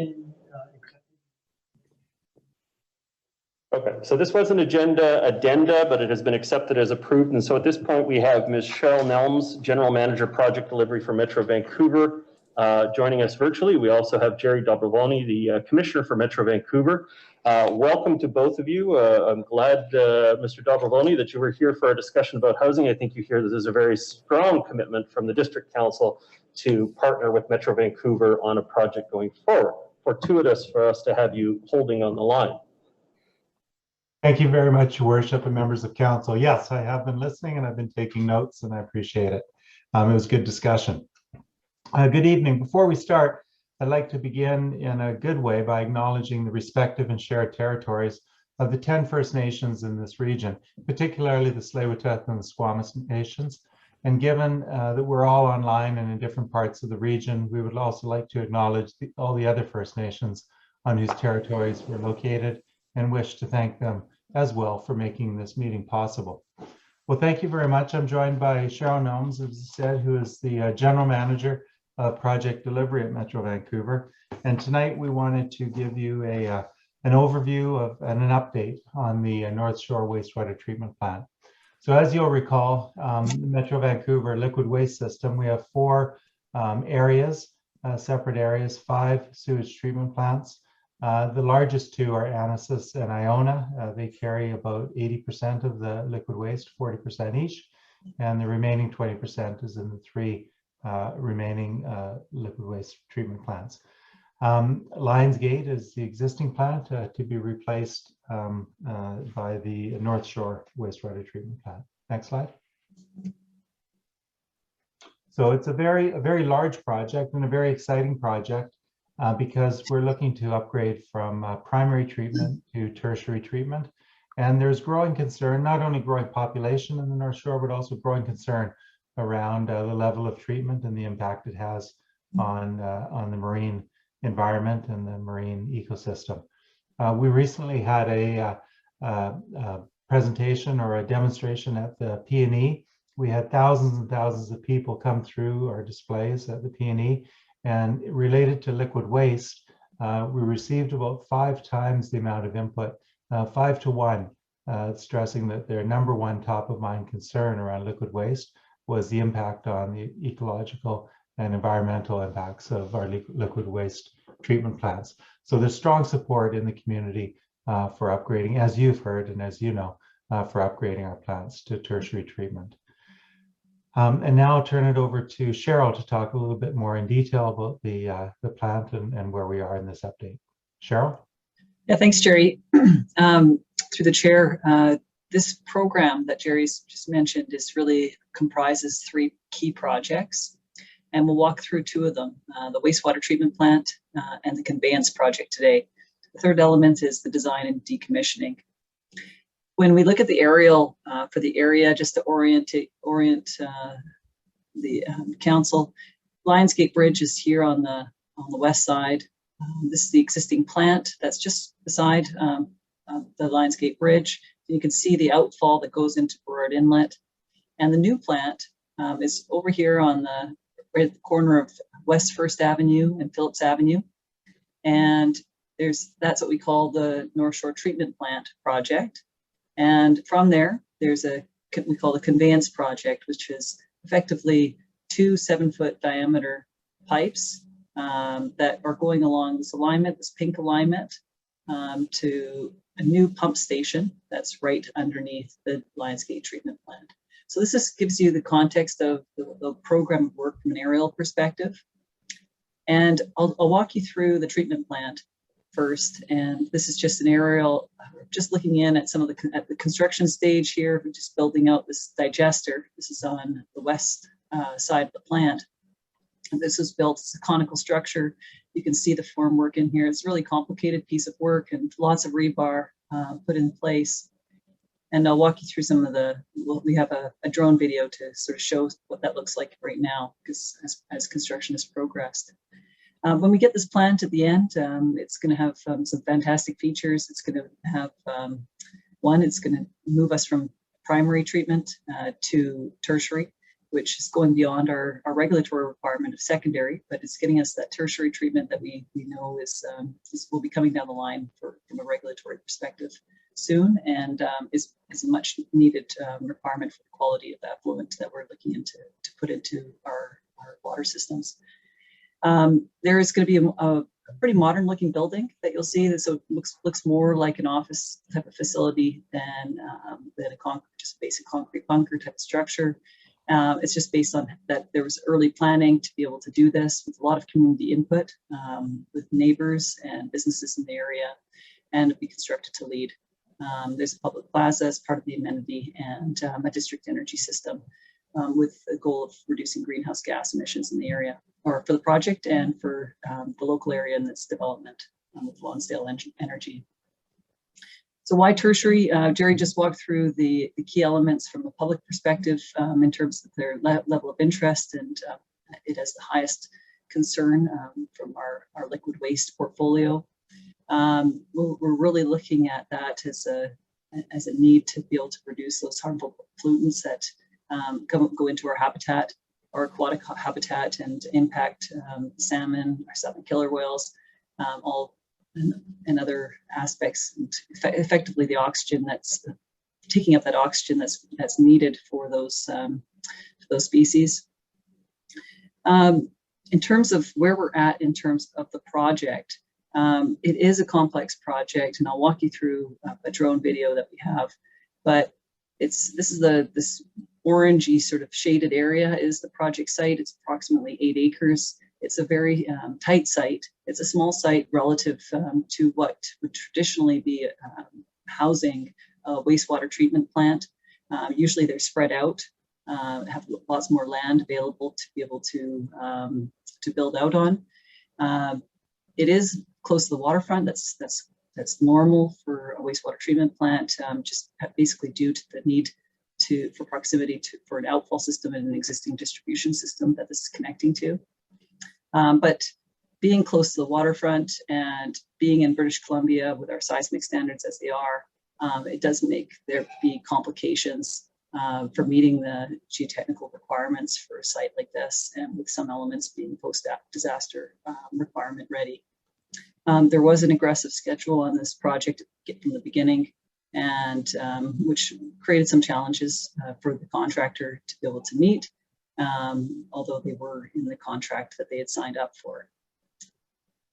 Okay, so this was an addenda, but it has been accepted as approved. And so at this point, we have Ms. Cheryl Nelms, General Manager Project Delivery for Metro Vancouver, joining us virtually. We also have Jerry Dobrevoni, the Commissioner for Metro Vancouver. Welcome to both of you. I'm glad, Mr. Dobrevoni, that you were here for a discussion about housing. I think you hear that there's a very strong commitment from the District Council to partner with Metro Vancouver on a project going forward. Fortuitous for us to have you holding on the line. Thank you very much, Your Worship and members of council. Yes, I have been listening and I've been taking notes and I appreciate it. It was good discussion. Good evening. Before we start, I'd like to begin in a good way by acknowledging the respective and shared territories of the 10 First Nations in this region, particularly the Tsleil-Waututh and the Squamish Nations. And given that we're all online and in different parts of the region, we would also like to acknowledge all the other First Nations on whose territories we're located and wish to thank them as well for making this meeting possible. Well, thank you very much. I'm joined by Cheryl Nelms, as I said, who is the General Manager of Project Delivery at Metro Vancouver. And tonight we wanted to give you an overview of and an update on the North Shore Wastewater Treatment Plant. So as you'll recall, the Metro Vancouver liquid waste system, we have 4 areas, separate areas, 5 sewage treatment plants. The largest 2 are Anasis and Iona. They carry about 80% of the liquid waste, 40% each, and the remaining 20% is in the 3 remaining liquid waste treatment plants. Lionsgate is the existing plant to be replaced by the North Shore Wastewater Treatment Plant. Next slide. So it's a very large project and a very exciting project. Because we're looking to upgrade from primary treatment to tertiary treatment. And there's growing concern, not only growing population in the North Shore, but also growing concern around the level of treatment and the impact it has on the marine environment and the marine ecosystem. We recently had a presentation or a demonstration at the P&E. We had thousands and thousands of people come through our displays at the P&E. And related to liquid waste, we received about 5 times the amount of input, 5 to 1, stressing that their number 1 top of mind concern around liquid waste was the impact on the ecological and environmental impacts of our liquid waste treatment plants. So there's strong support in the community for upgrading, as you've heard and as you know, for upgrading our plants to tertiary treatment. And now I'll turn it over to Cheryl to talk a little bit more in detail about the plant and where we are in this update. Cheryl? Yeah, thanks, Jerry. Through the chair, this program that Jerry's just mentioned really comprises 3 key projects, and we'll walk through 2 of them, the wastewater treatment plant and the conveyance project today. The third element is the design and decommissioning. When we look at the aerial for the area, just to orient the council, Lionsgate Bridge is here on the west side. This is the existing plant that's just beside the Lionsgate Bridge. You can see the outfall that goes into Burrard Inlet. And the new plant is over here on right at the corner of West First Avenue and Phillips Avenue. And that's what we call the North Shore Treatment Plant project. And from there, there's we call the conveyance project, which is effectively 2 7-foot diameter pipes that are going along this alignment, this pink alignment, to a new pump station that's right underneath the Lionsgate treatment plant. So this just gives you the context of the program of work from an aerial perspective. And I'll walk you through the treatment plant first. And this is just an aerial, just looking in at some of the construction stage here. We're just building out this digester. This is on the west side of the plant. And this is built as a conical structure. You can see the formwork in here. It's a really complicated piece of work and lots of rebar put in place. And I'll walk you through some of we have a drone video to sort of show what that looks like right now, because as construction has progressed. When we get this plant at the end, it's going to have some fantastic features. It's going to have, it's going to move us from primary treatment to tertiary, which is going beyond our regulatory requirement of secondary, but it's getting us that tertiary treatment that we know will be coming down the line from a regulatory perspective soon, and is a much needed requirement for the quality of effluent that we're looking into to put into our water systems. There is going to be a pretty modern looking building that you'll see. So it looks more like an office type of facility than just a basic concrete bunker type of structure. It's just based on that there was early planning to be able to do this with a lot of community input with neighbors and businesses in the area, and it'll be constructed to LEED. There's a public plaza as part of the amenity and a district energy system with the goal of reducing greenhouse gas emissions in the area, or for the project and for the local area and its development with Lonsdale Energy. So why tertiary? Jerry just walked through the key elements from a public perspective in terms of their level of interest, and it has the highest concern from our liquid waste portfolio. We're really looking at that as a need to be able to reduce those harmful pollutants that go into our habitat, our aquatic habitat, and impact salmon, our salmon killer whales, and other aspects, and effectively the oxygen that's taking up that oxygen that's needed for those species. In terms of where we're at in terms of the project, it is a complex project, and I'll walk you through a drone video that we have. But this orangey sort of shaded area is the project site. It's approximately 8 acres. It's a very tight site. It's a small site relative to what would traditionally be housing a wastewater treatment plant. Usually they're spread out, have lots more land available to be able to build out on. It is close to the waterfront. That's normal for a wastewater treatment plant, just basically due to the need for proximity for an outfall system and an existing distribution system that this is connecting to. But being close to the waterfront and being in British Columbia with our seismic standards as they are, it does make there be complications for meeting the geotechnical requirements for a site like this, and with some elements being post-disaster requirement ready. There was an aggressive schedule on this project from the beginning, and which created some challenges for the contractor to be able to meet, although they were in the contract that they had signed up for.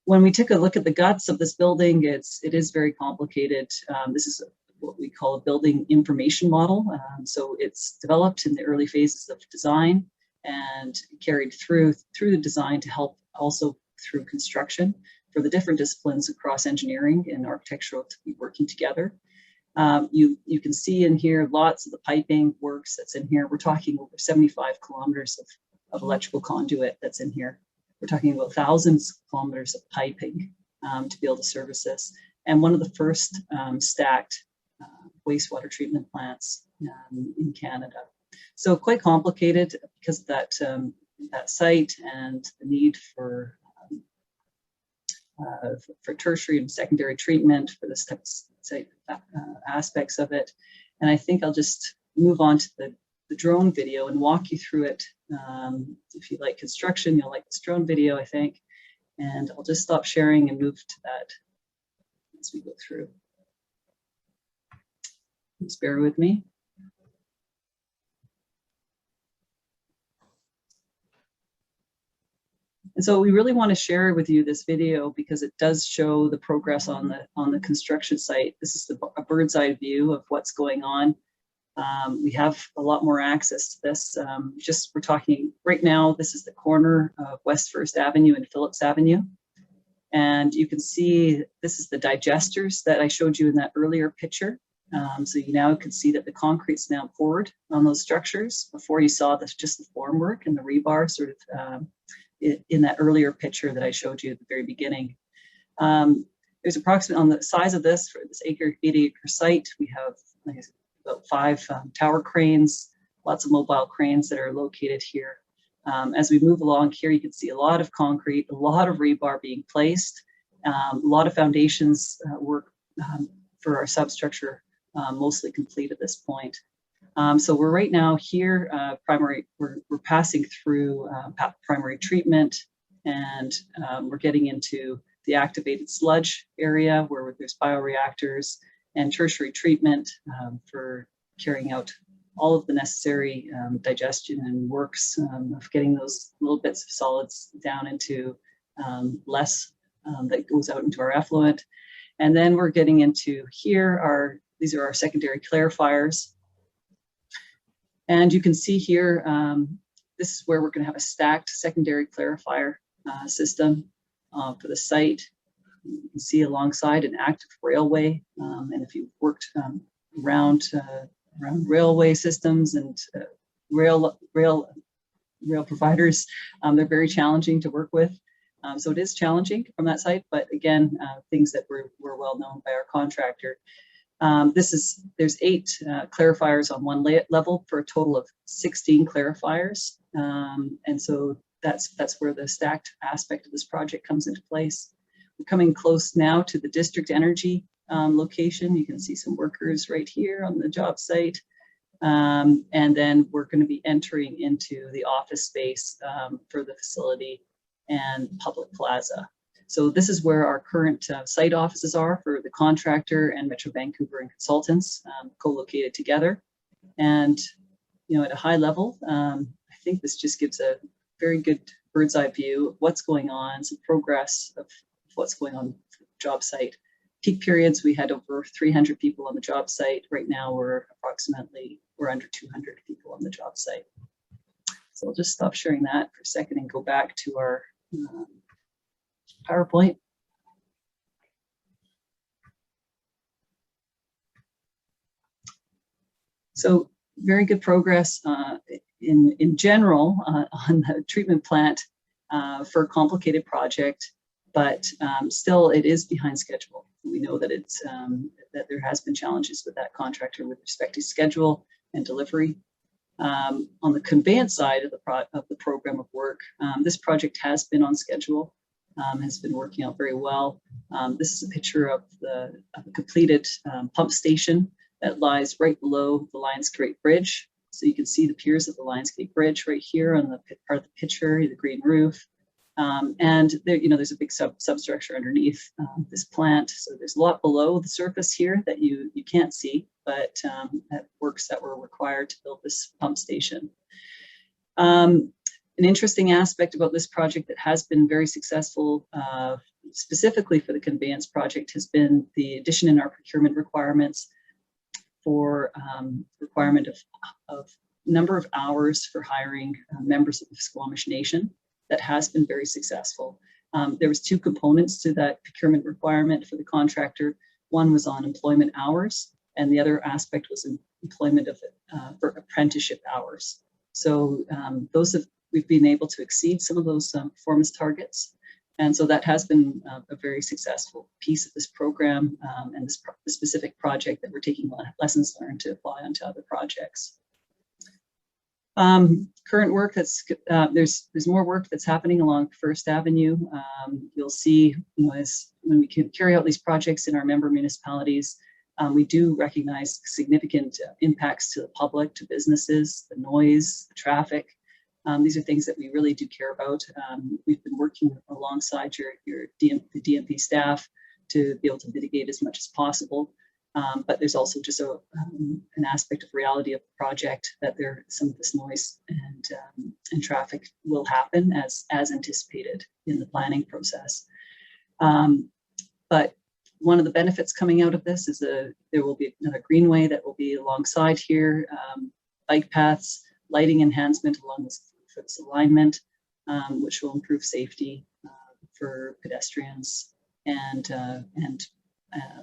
When we took a look at the guts of this building, it is very complicated. This is what we call a building information model. So it's developed in the early phases of design and carried through the design to help also through construction for the different disciplines across engineering and architectural to be working together. You can see in here lots of the piping works that's in here. We're talking over 75 kilometers of electrical conduit that's in here. We're talking about thousands of kilometers of piping to be able to service this. And one of the first stacked wastewater treatment plants in Canada. So quite complicated because of that site and the need for tertiary and secondary treatment for this type of aspects of it. And I think I'll just move on to the drone video and walk you through it. If you like construction, you'll like this drone video, I think. And I'll just stop sharing and move to that as we go through. Just bear with me. And so we really want to share with you this video because it does show the progress on the construction site. This is a bird's eye view of what's going on. We have a lot more access to this. We're talking right now, this is the corner of West First Avenue and Phillips Avenue. And you can see this is the digesters that I showed you in that earlier picture. So you now can see that the concrete's now poured on those structures. Before you saw just the formwork and the rebar sort of in that earlier picture that I showed you at the very beginning. There's approximately on the size of this, for this 80-acre site, we have about 5 tower cranes, lots of mobile cranes that are located here. As we move along here, you can see a lot of concrete, a lot of rebar being placed, a lot of foundations work for our substructure mostly complete at this point. So we're right now here, we're passing through primary treatment, and we're getting into the activated sludge area where there's bioreactors and tertiary treatment for carrying out all of the necessary digestion and works of getting those little bits of solids down into less that goes out into our effluent. And then we're getting into here, these are our secondary clarifiers. And you can see here, this is where we're going to have a stacked secondary clarifier system for the site. You can see alongside an active railway. And if you've worked around railway systems and rail providers, they're very challenging to work with. So it is challenging from that side, but again, things that were well known by our contractor. There's 8 clarifiers on one level for a total of 16 clarifiers. And so that's where the stacked aspect of this project comes into place. We're coming close now to the district energy location. You can see some workers right here on the job site. And then we're going to be entering into the office space for the facility and public plaza. So this is where our current site offices are for the contractor and Metro Vancouver and consultants co-located together. And, at a high level, I think this just gives a very good bird's eye view of what's going on, some progress of what's going on for the job site. Peak periods, we had over 300 people on the job site. Right now, we're under 200 people on the job site. So I'll just stop sharing that for a second and go back to our PowerPoint. So very good progress in general on the treatment plant for a complicated project, but still it is behind schedule. We know that that there has been challenges with that contractor with respect to schedule and delivery. On the conveyance side of the program of work, this project has been on schedule. Has been working out very well. This is a picture of a completed pump station that lies right below the Lionsgate Bridge. So you can see the piers of the Lionsgate Bridge right here on the part of the picture, the green roof. And there, there's a big substructure underneath this plant. So there's a lot below the surface here that you can't see, but that works that were required to build this pump station. An interesting aspect about this project that has been very successful, specifically for the conveyance project, has been the addition in our procurement requirements for requirement of number of hours for hiring members of the Squamish Nation. That has been very successful. There was 2 components to that procurement requirement for the contractor. One was on employment hours, and the other aspect was employment for apprenticeship hours. So we've been able to exceed some of those performance targets. And so that has been a very successful piece of this program and this specific project that we're taking lessons learned to apply onto other projects. Current work there's more work that's happening along First Avenue. You'll see, when we can carry out these projects in our member municipalities, we do recognize significant impacts to the public, to businesses, the noise, the traffic. These are things that we really do care about. We've been working alongside the DMP staff to be able to mitigate as much as possible. But there's also just an aspect of reality of the project that some of this noise and traffic will happen as anticipated in the planning process. But one of the benefits coming out of this is there will be another greenway that will be alongside here, bike paths, lighting enhancement along for this alignment, which will improve safety for pedestrians and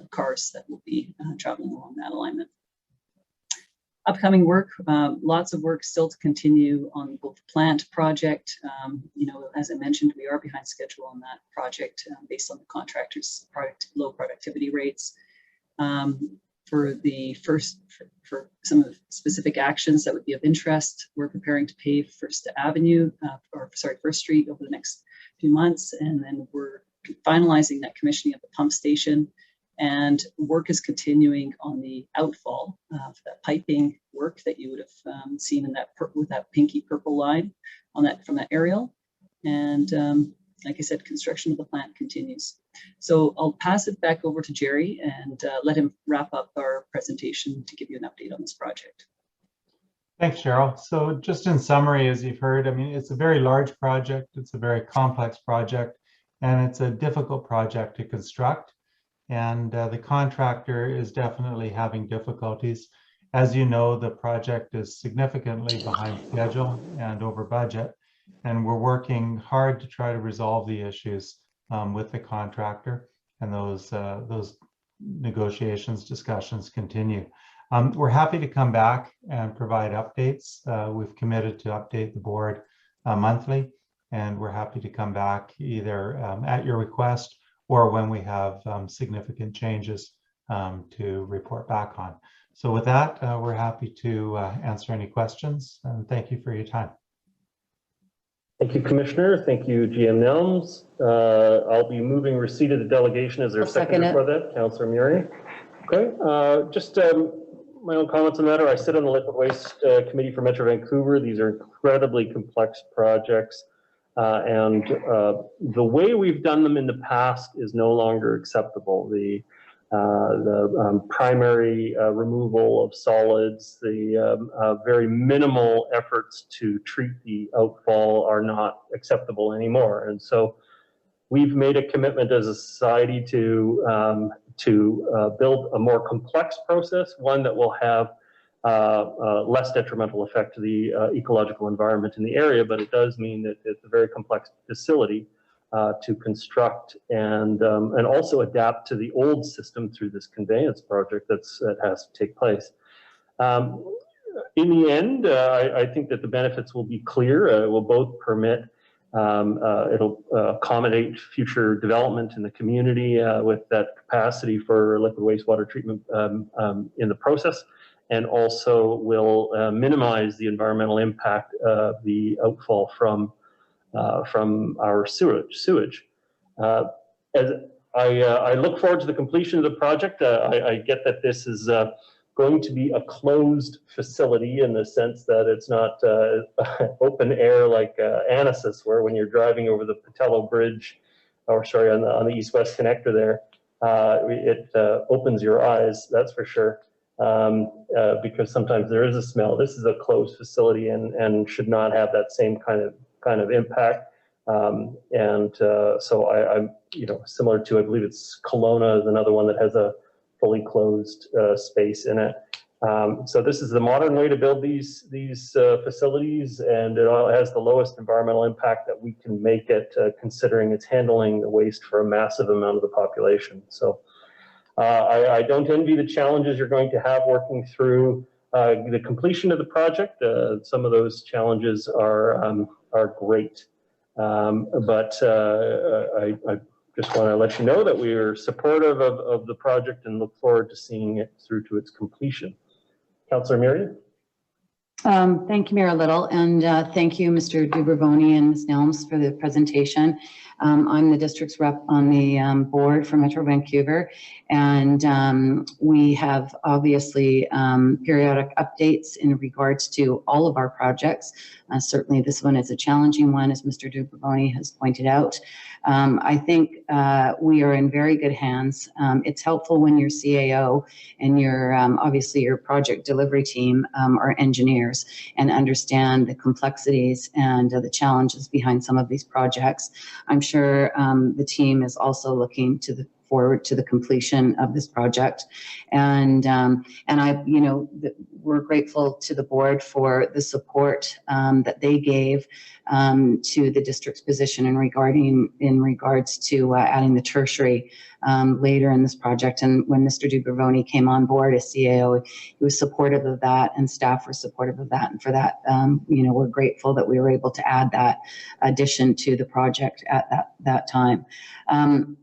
cars that will be traveling along that alignment. Upcoming work, lots of work still to continue on both the plant project. You know, as I mentioned, we are behind schedule on that project based on the contractor's low productivity rates. For some of the specific actions that would be of interest, we're preparing to pave First Street over the next few months, and then we're finalizing that commissioning of the pump station. And work is continuing on the outfall for that piping work that you would have seen in that with that pinky purple line on that from that aerial. And like I said, construction of the plant continues. So I'll pass it back over to Jerry and let him wrap up our presentation to give you an update on this project. Thanks, Cheryl. So just in summary, as you've heard, I mean, it's a very large project. It's a very complex project, and it's a difficult project to construct. And the contractor is definitely having difficulties. As you know, the project is significantly behind schedule and over budget, and we're working hard to try to resolve the issues with the contractor, and those negotiations, discussions continue. We're happy to come back and provide updates. We've committed to update the board monthly, and we're happy to come back either at your request or when we have significant changes to report back on. So with that, we're happy to answer any questions, and thank you for your time. Thank you, Commissioner. Thank you, GM Nelms. I'll be moving receipt of the delegation. Is there a second for that? Councillor Murray. Okay, just my own comments on the matter. I sit on the Liquid Waste Committee for Metro Vancouver. These are incredibly complex projects. And the way we've done them in the past is no longer acceptable. The primary removal of solids, the very minimal efforts to treat the outfall are not acceptable anymore. And so we've made a commitment as a society to build a more complex process, one that will have less detrimental effect to the ecological environment in the area, but it does mean that it's a very complex facility to construct and also adapt to the old system through this conveyance project that has to take place. In the end, I think that the benefits will be clear. It will both permit, it'll accommodate future development in the community with that capacity for liquid wastewater treatment in the process, and also will minimize the environmental impact of the outfall from our sewage. As I look forward to the completion of the project. I get that this is going to be a closed facility in the sense that it's not open air like Anasis, where when you're driving over the Patello Bridge, or sorry, on the east-west connector there, it opens your eyes, that's for sure. Because sometimes there is a smell. This is a closed facility and should not have that same kind of impact. So I'm, similar to, I believe it's Kelowna is another one that has a fully closed space in it. So this is the modern way to build these facilities, and it all has the lowest environmental impact that we can make it, considering it's handling the waste for a massive amount of the population. So I don't envy the challenges you're going to have working through the completion of the project. Some of those challenges are great, but I just want to let you know that we are supportive of the project and look forward to seeing it through to its completion. Councillor Miriam? Thank you, Mayor Little, and thank you, Mr. Dubrovoni and Ms. Nelms, for the presentation. I'm the district's rep on the board for Metro Vancouver, and we have obviously periodic updates in regards to all of our projects. Certainly this one is a challenging one, as Mr. Dubrovoni has pointed out. I think we are in very good hands. It's helpful when your CAO and your obviously your project delivery team are engineers and understand the complexities and the challenges behind some of these projects. I'm sure the team is also looking forward to the completion of this project, and we're grateful to the board for the support that they gave to the district's position in regards to adding the tertiary later in this project. And when Mr. Dubrovoni came on board as CAO, he was supportive of that, and staff were supportive of that. And for that, we're grateful that we were able to add that addition to the project at that time.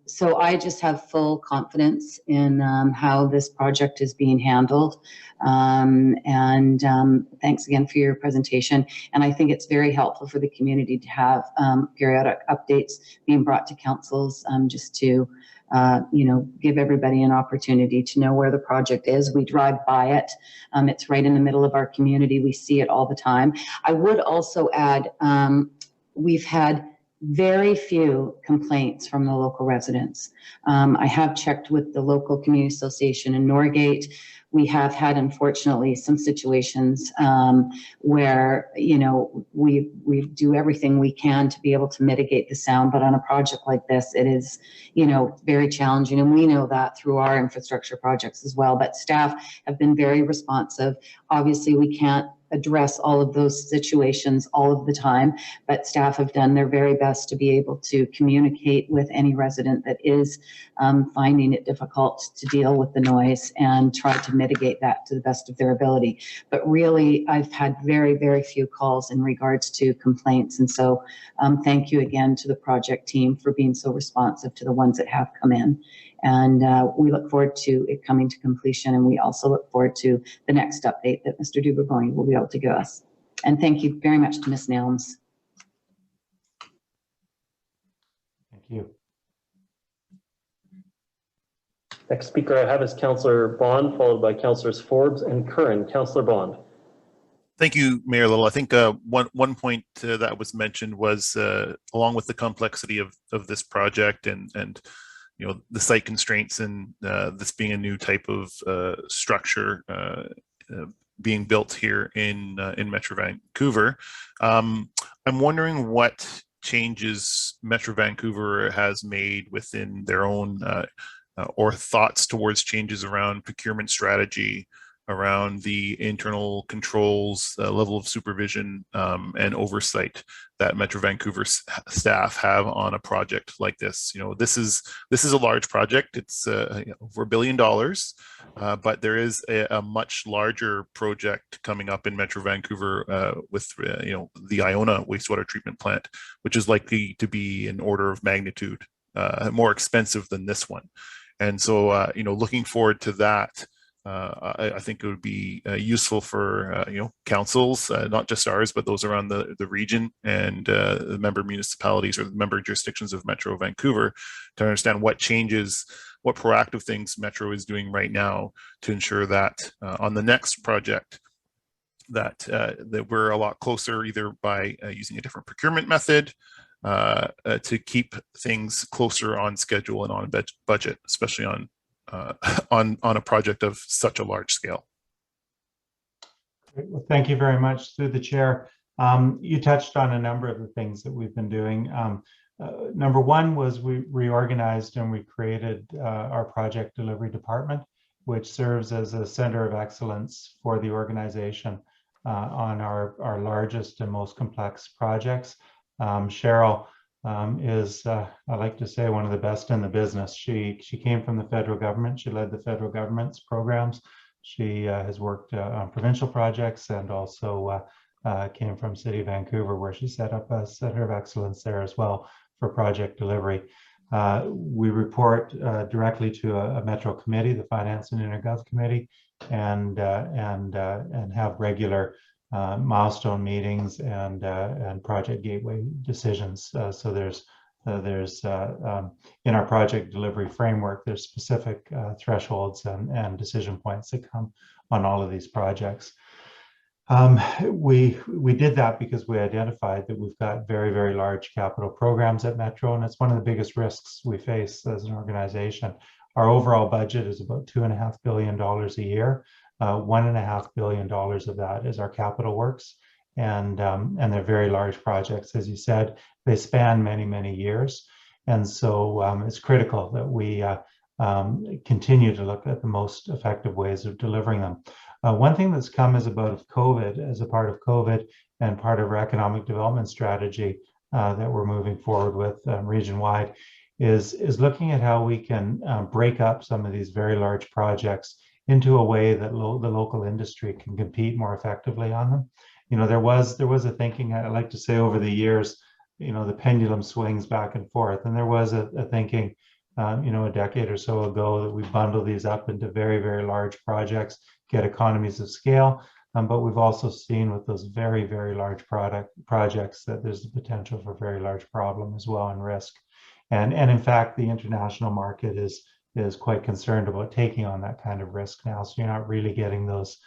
So I just have full confidence in how this project is being handled. Thanks again for your presentation. And I think it's very helpful for the community to have periodic updates being brought to councils just to give everybody an opportunity to know where the project is. We drive by it. It's right in the middle of our community. We see it all the time. I would also add, we've had very few complaints from the local residents. I have checked with the local community association in Norgate. We have had, unfortunately, some situations where, we do everything we can to be able to mitigate the sound, but on a project like this, it is, very challenging. And we know that through our infrastructure projects as well, but staff have been very responsive. Obviously, we can't address all of those situations all of the time, but staff have done their very best to be able to communicate with any resident that is finding it difficult to deal with the noise and try to mitigate that to the best of their ability. But really, I've had very, very few calls in regards to complaints. And so thank you again to the project team for being so responsive to the ones that have come in. And we look forward to it coming to completion. And we also look forward to the next update that Mr. Dubrovoni will be able to give us. And thank you very much to Ms. Nelms. Thank you. Next speaker I have is Councillor Bond, followed by Councillors Forbes and Curran. Councillor Bond. Thank you, Mayor Little. I think one point that was mentioned was along with the complexity of this project and the site constraints and this being a new type of structure being built here in Metro Vancouver. I'm wondering what changes Metro Vancouver has made within their own or thoughts towards changes around procurement strategy, around the internal controls, level of supervision and oversight that Metro Vancouver staff have on a project like this. This is a large project. It's over $1 billion, but there is a much larger project coming up in Metro Vancouver with the Iona wastewater treatment plant, which is likely to be an order of magnitude more expensive than this one. And so, looking forward to that. I think it would be useful for councils, not just ours, but those around the region and the member municipalities or the member jurisdictions of Metro Vancouver to understand what changes, what proactive things Metro is doing right now to ensure that on the next project that we're a lot closer, either by using a different procurement method to keep things closer on schedule and on budget, especially on a project of such a large scale. Great. Well, thank you very much. Through the chair, you touched on a number of the things that we've been doing. Number one was we reorganized and we created our project delivery department, which serves as a center of excellence for the organization on our largest and most complex projects. Cheryl is, I like to say, one of the best in the business. She came from the federal government. She led the federal government's programs. She has worked on provincial projects and also came from City of Vancouver, where she set up a center of excellence there as well for project delivery. We report directly to a Metro committee, the Finance and Intergov Committee, and have regular milestone meetings and project gateway decisions. So there's in our project delivery framework, there's specific thresholds and decision points that come on all of these projects. We did that because we identified that we've got very, very large capital programs at Metro, and it's one of the biggest risks we face as an organization. Our overall budget is about $2.5 billion a year. $1.5 billion of that is our capital works, and they're very large projects, as you said. They span many, many years, and so it's critical that we continue to look at the most effective ways of delivering them. One thing that's come as a part of COVID and part of our economic development strategy that we're moving forward with region-wide is looking at how we can break up some of these very large projects into a way that the local industry can compete more effectively on them. You know, there was a thinking, I like to say, over the years, you know, the pendulum swings back and forth, and there was a thinking, you know, a decade or so ago that we bundle these up into very, very large projects, get economies of scale. But we've also seen with those very, very large projects that there's the potential for very large problem as well and risk. And in fact, the international market is quite concerned about taking on that kind of risk now. So you're not really getting those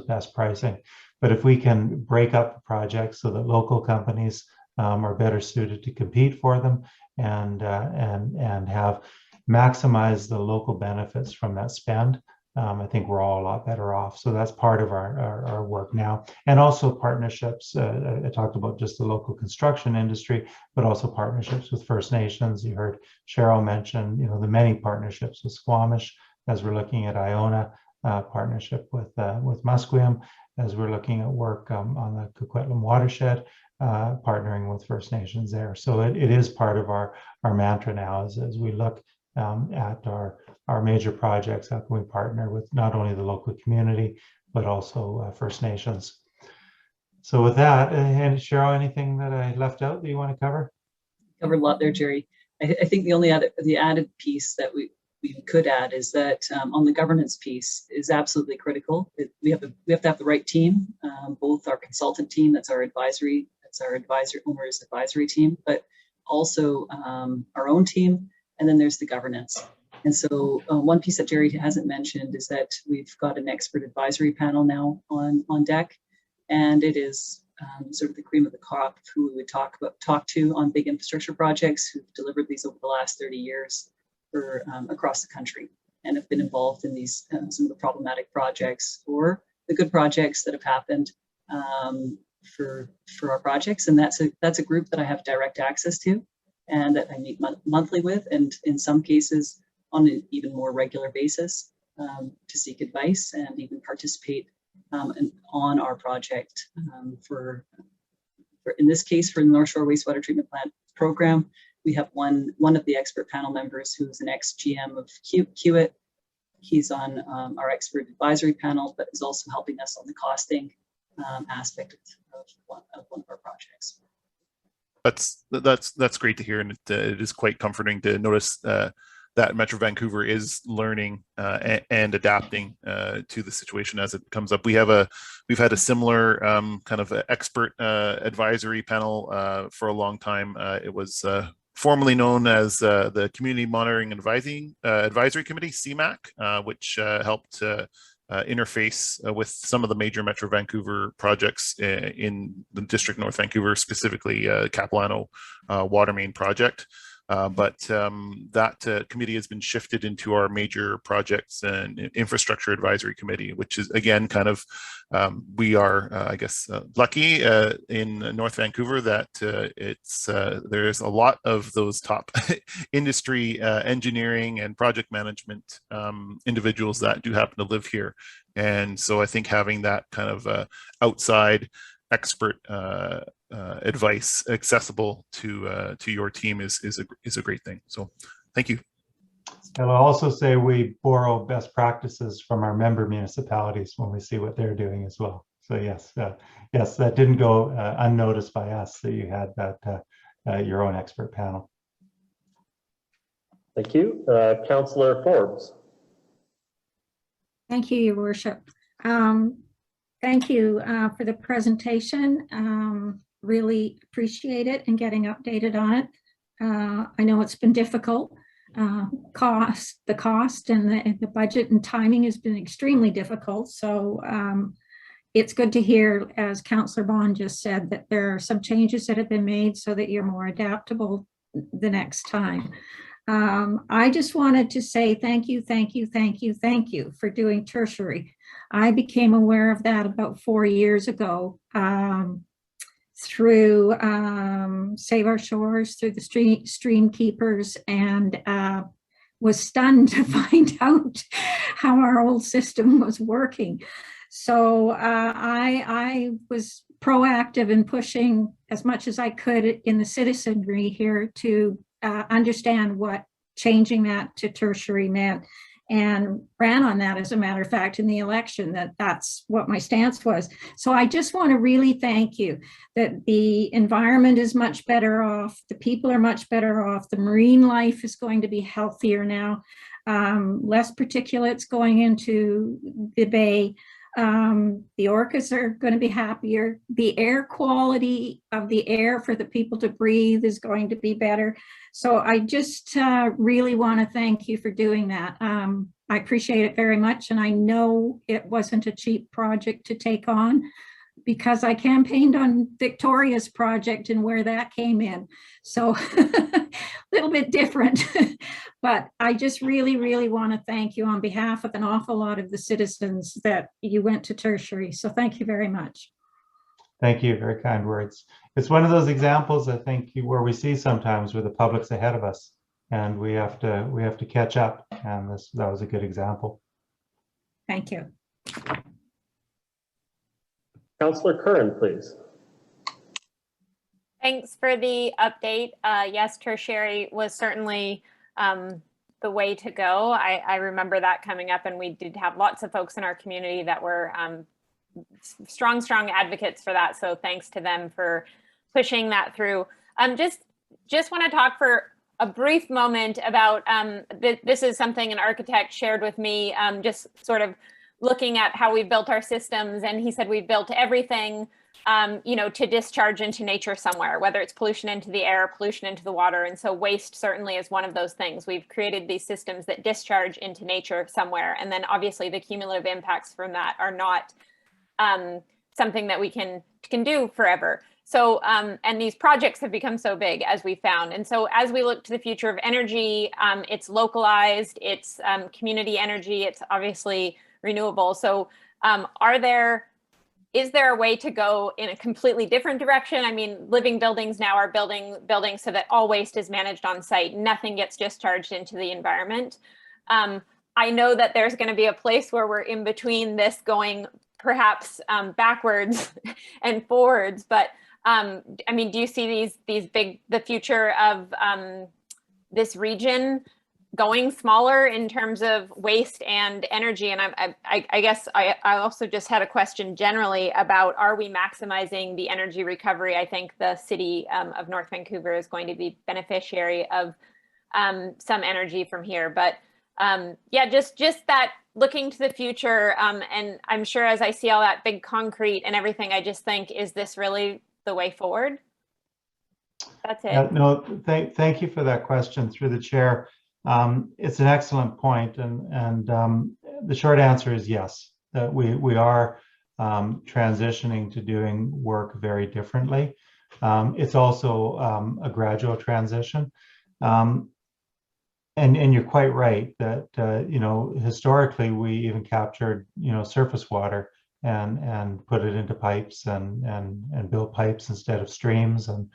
best pricing. But if we can break up the projects so that local companies are better suited to compete for them and have maximized the local benefits from that spend, I think we're all a lot better off. So that's part of our work now. And also partnerships. I talked about just the local construction industry, but also partnerships with First Nations. You heard Cheryl mention, you know, the many partnerships with Squamish, as we're looking at Iona, partnership with Musqueam, as we're looking at work on the Coquitlam watershed, partnering with First Nations there. So it is part of our mantra now as we look at our major projects. How can we partner with not only the local community, but also First Nations? So with that, and Cheryl, anything that I left out that you want to cover? Covered a lot there, Jerry. I think the added piece that we could add is that on the governance piece is absolutely critical. We have to have the right team, both our consultant team, that's our owner's advisory team, but also our own team, and then there's the governance. And so one piece that Jerry hasn't mentioned is that we've got an expert advisory panel now on deck, and it is sort of the cream of the crop who we would talk to on big infrastructure projects who've delivered these over the last 30 years for across the country and have been involved in these some of the problematic projects or the good projects that have happened for our projects. And that's a group that I have direct access to and that I meet monthly with, and in some cases on an even more regular basis to seek advice and even participate on our project. For in this case, for the North Shore Wastewater Treatment Plant program, we have one of the expert panel members who is an ex-GM of Kiewit. He's on our expert advisory panel, but is also helping us on the costing aspect of one of our projects. That's great to hear, and it is quite comforting to notice that Metro Vancouver is learning and adapting to the situation as it comes up. We've had a similar kind of expert advisory panel for a long time. It was formerly known as the Community Monitoring and Advisory Committee, CMAC, which helped interface with some of the major Metro Vancouver projects in the District North Vancouver, specifically Capilano water main project. But that committee has been shifted into our major projects and infrastructure advisory committee, which is again kind of we are I guess lucky in North Vancouver that there's a lot of those top industry engineering and project management individuals that do happen to live here, and so I think having that kind of outside expert advice accessible to your team is a great thing. So thank you. And I'll also say we borrow best practices from our member municipalities when we see what they're doing as well. So yes, that didn't go unnoticed by us that you had that your own expert panel. Thank you. Councillor Forbes. Thank you, Your Worship. Thank you for the presentation. Really appreciate it and getting updated on it. I know it's been difficult. The cost and the budget and timing has been extremely difficult. So it's good to hear, as Councillor Bond just said, that there are some changes that have been made so that you're more adaptable the next time. I just wanted to say thank you for doing tertiary. I became aware of that about 4 years ago through Save Our Shores, through the Stream Keepers, and was stunned to find out how our old system was working. So I was proactive in pushing as much as I could in the citizenry here to understand what changing that to tertiary meant, and ran on that, as a matter of fact, in the election, that's what my stance was. So I just want to really thank you that the environment is much better off, the people are much better off, the marine life is going to be healthier now, less particulates going into the bay. The orcas are going to be happier. The air quality of the air for the people to breathe is going to be better. So I just really want to thank you for doing that. I appreciate it very much. And I know it wasn't a cheap project to take on, because I campaigned on Victoria's project and where that came in. So a little bit different, but I just really want to thank you on behalf of an awful lot of the citizens that you went to tertiary. So thank you very much. Thank you, very kind words. It's one of those examples, I think, where we see sometimes where the public's ahead of us and we have to catch up. And that was a good example. Thank you. Councillor Curran, please. Thanks for the update. Yes, tertiary was certainly the way to go. I remember that coming up, and we did have lots of folks in our community that were strong advocates for that. So thanks to them for pushing that through. Just want to talk for a brief moment about this is something an architect shared with me, just sort of looking at how we've built our systems, and he said we've built everything to discharge into nature somewhere, whether it's pollution into the air, pollution into the water. And so waste certainly is one of those things. We've created these systems that discharge into nature somewhere. And then obviously the cumulative impacts from that are not something that we can do forever. So, and these projects have become so big, as we found. And so as we look to the future of energy, it's localized, it's community energy, it's obviously renewable. So is there a way to go in a completely different direction? I mean, living buildings now are buildings so that all waste is managed on site. Nothing gets discharged into the environment. I know that there's going to be a place where we're in between this, going perhaps backwards and forwards. But I mean, do you see the future of this region going smaller in terms of waste and energy? And I guess I also just had a question generally about, are we maximizing the energy recovery? I think the city of North Vancouver is going to be beneficiary of some energy from here. But yeah, just that looking to the future. And I'm sure as I see all that big concrete and everything, I just think, is this really the way forward? That's it. No, thank you for that question through the chair. It's an excellent point, and the short answer is yes, that we are transitioning to doing work very differently. It's also a gradual transition. And you're quite right that historically we even captured surface water and put it into pipes and built pipes instead of streams and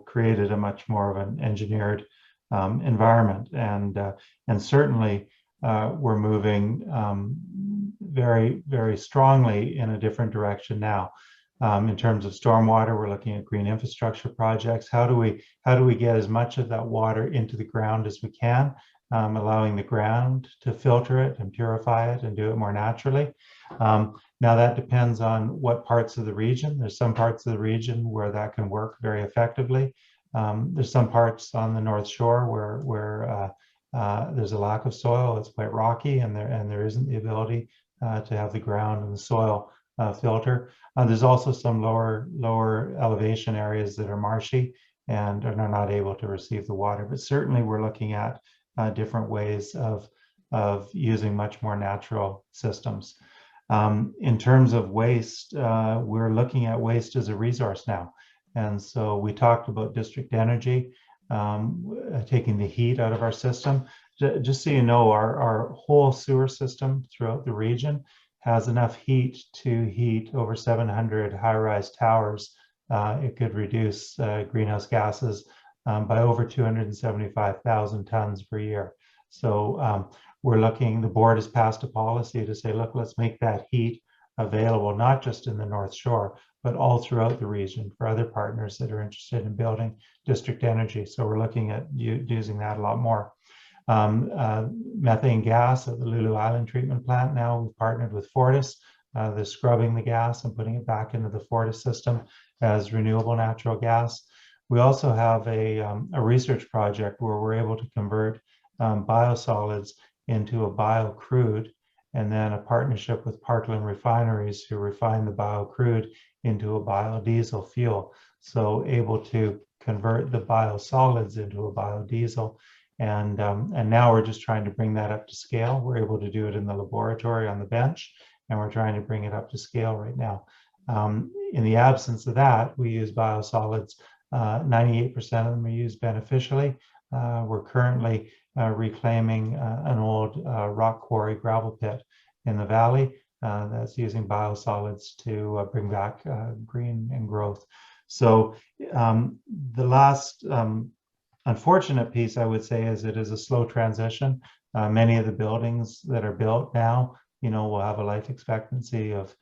created a much more of an engineered environment, and certainly we're moving very, very strongly in a different direction now. In terms of stormwater, we're looking at green infrastructure projects. How do we get as much of that water into the ground as we can, allowing the ground to filter it and purify it and do it more naturally? Now that depends on what parts of the region. There's some parts of the region where that can work very effectively. There's some parts on the North Shore where there's a lack of soil. It's quite rocky, and there isn't the ability to have the ground and the soil filter. There's also some lower elevation areas that are marshy and are not able to receive the water. But certainly we're looking at different ways of using much more natural systems. In terms of waste, we're looking at waste as a resource now. And so we talked about district energy, taking the heat out of our system. Just so you know, our whole sewer system throughout the region has enough heat to heat over 700 high-rise towers. It could reduce greenhouse gases by over 275,000 tons per year. So we're looking, the board has passed a policy to say, look, let's make that heat available, not just in the North Shore, but all throughout the region for other partners that are interested in building district energy. So we're looking at using that a lot more. Methane gas at the Lulu Island treatment plant. Now we've partnered with Fortis. They're scrubbing the gas and putting it back into the Fortis system as renewable natural gas. We also have a research project where we're able to convert biosolids into a bio-crude, and then a partnership with Parkland Refineries who refine the bio-crude into a biodiesel fuel. So able to convert the biosolids into a biodiesel. And now we're just trying to bring that up to scale. We're able to do it in the laboratory on the bench, and we're trying to bring it up to scale right now. In the absence of that, we use biosolids. 98% of them are used beneficially. We're currently reclaiming an old rock quarry gravel pit in the valley that's using biosolids to bring back green and growth. So the last unfortunate piece, I would say, is it is a slow transition. Many of the buildings that are built now, will have a life expectancy of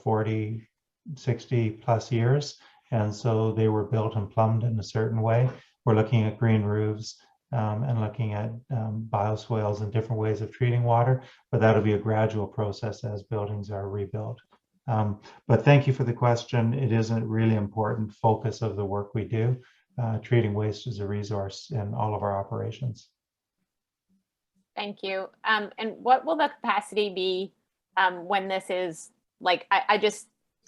40, 60 plus years. And so they were built and plumbed in a certain way. We're looking at green roofs and looking at bioswales and different ways of treating water, but that'll be a gradual process as buildings are rebuilt. But thank you for the question. It is a really important focus of the work we do, treating waste as a resource in all of our operations. Thank you. And what will the capacity be when this is, like, I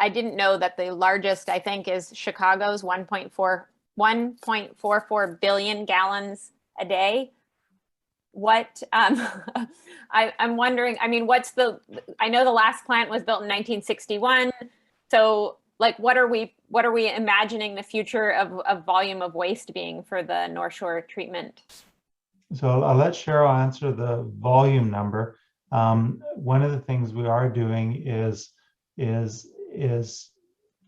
didn't know that the largest, I think, is Chicago's 1.44 billion gallons a day. What, I'm wondering, I mean, I know the last plant was built in 1961. So like, what are we imagining the future of volume of waste being for the North Shore treatment? So I'll let Cheryl answer the volume number. One of the things we are doing is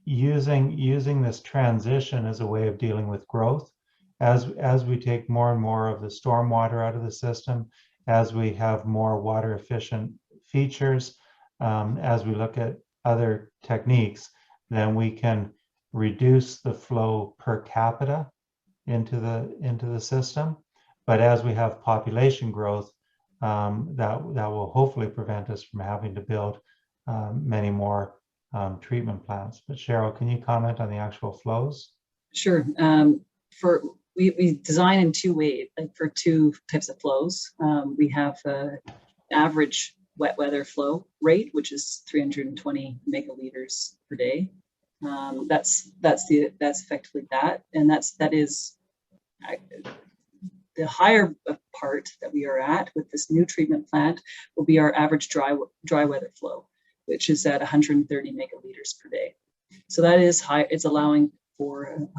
using this transition as a way of dealing with growth. As we take more and more of the stormwater out of the system, as we have more water efficient features, as we look at other techniques, then we can reduce the flow per capita into the system. But as we have population growth, that will hopefully prevent us from having to build many more treatment plants. But Cheryl, can you comment on the actual flows? Sure. We design in two ways, like for two types of flows. We have average wet weather flow rate, which is 320 megaliters per day. That's effectively that, and that is the higher part that we are at with this new treatment plant will be our average dry weather flow, which is at 130 megaliters per day. So that is high. It's allowing for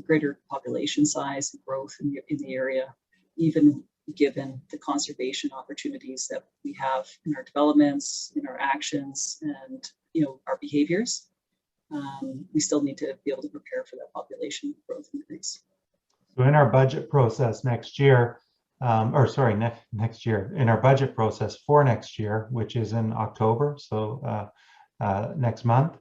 greater population size and growth in the area, even given the conservation opportunities that we have in our developments, in our actions, and our behaviors. We still need to be able to prepare for that population growth increase. So in our budget process next year, next year, in our budget process for next year, which is in October, so next month,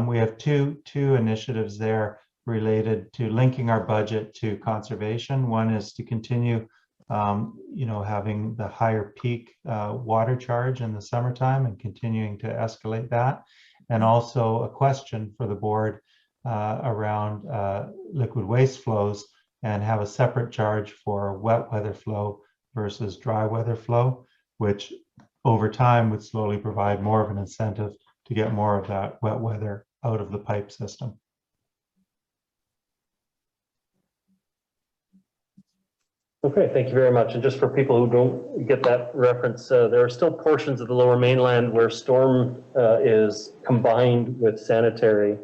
we have two initiatives there related to linking our budget to conservation. One is to continue, having the higher peak water charge in the summertime and continuing to escalate that. And also a question for the board around liquid waste flows, and have a separate charge for wet weather flow versus dry weather flow, which over time would slowly provide more of an incentive to get more of that wet weather out of the pipe system. Okay, thank you very much. And just for people who don't get that reference, there are still portions of the Lower Mainland where storm is combined with sanitary.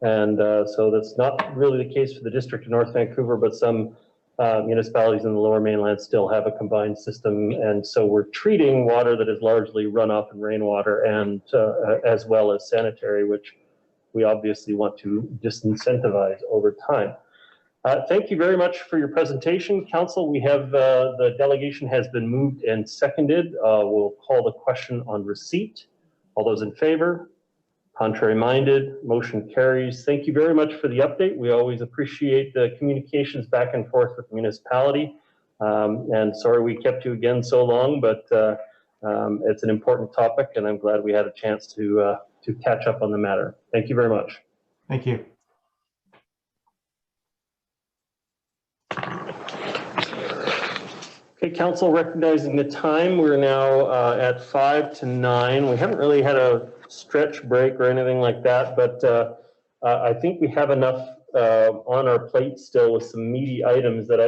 And so that's not really the case for the District of North Vancouver, but some municipalities in the Lower Mainland still have a combined system. And so we're treating water that is largely runoff and rainwater and as well as sanitary, which we obviously want to disincentivize over time. Thank you very much for your presentation, Council. We have the delegation has been moved and seconded. We'll call the question on receipt. All those in favor? Contrary minded? Motion carries. Thank you very much for the update. We always appreciate the communications back and forth with the municipality. And sorry we kept you again so long, but it's an important topic, and I'm glad we had a chance to catch up on the matter. Thank you very much. Thank you. Okay, Council, recognizing the time, we're now at 5 to 9. We haven't really had a stretch break or anything like that, but I think we have enough on our plate still with some meaty items that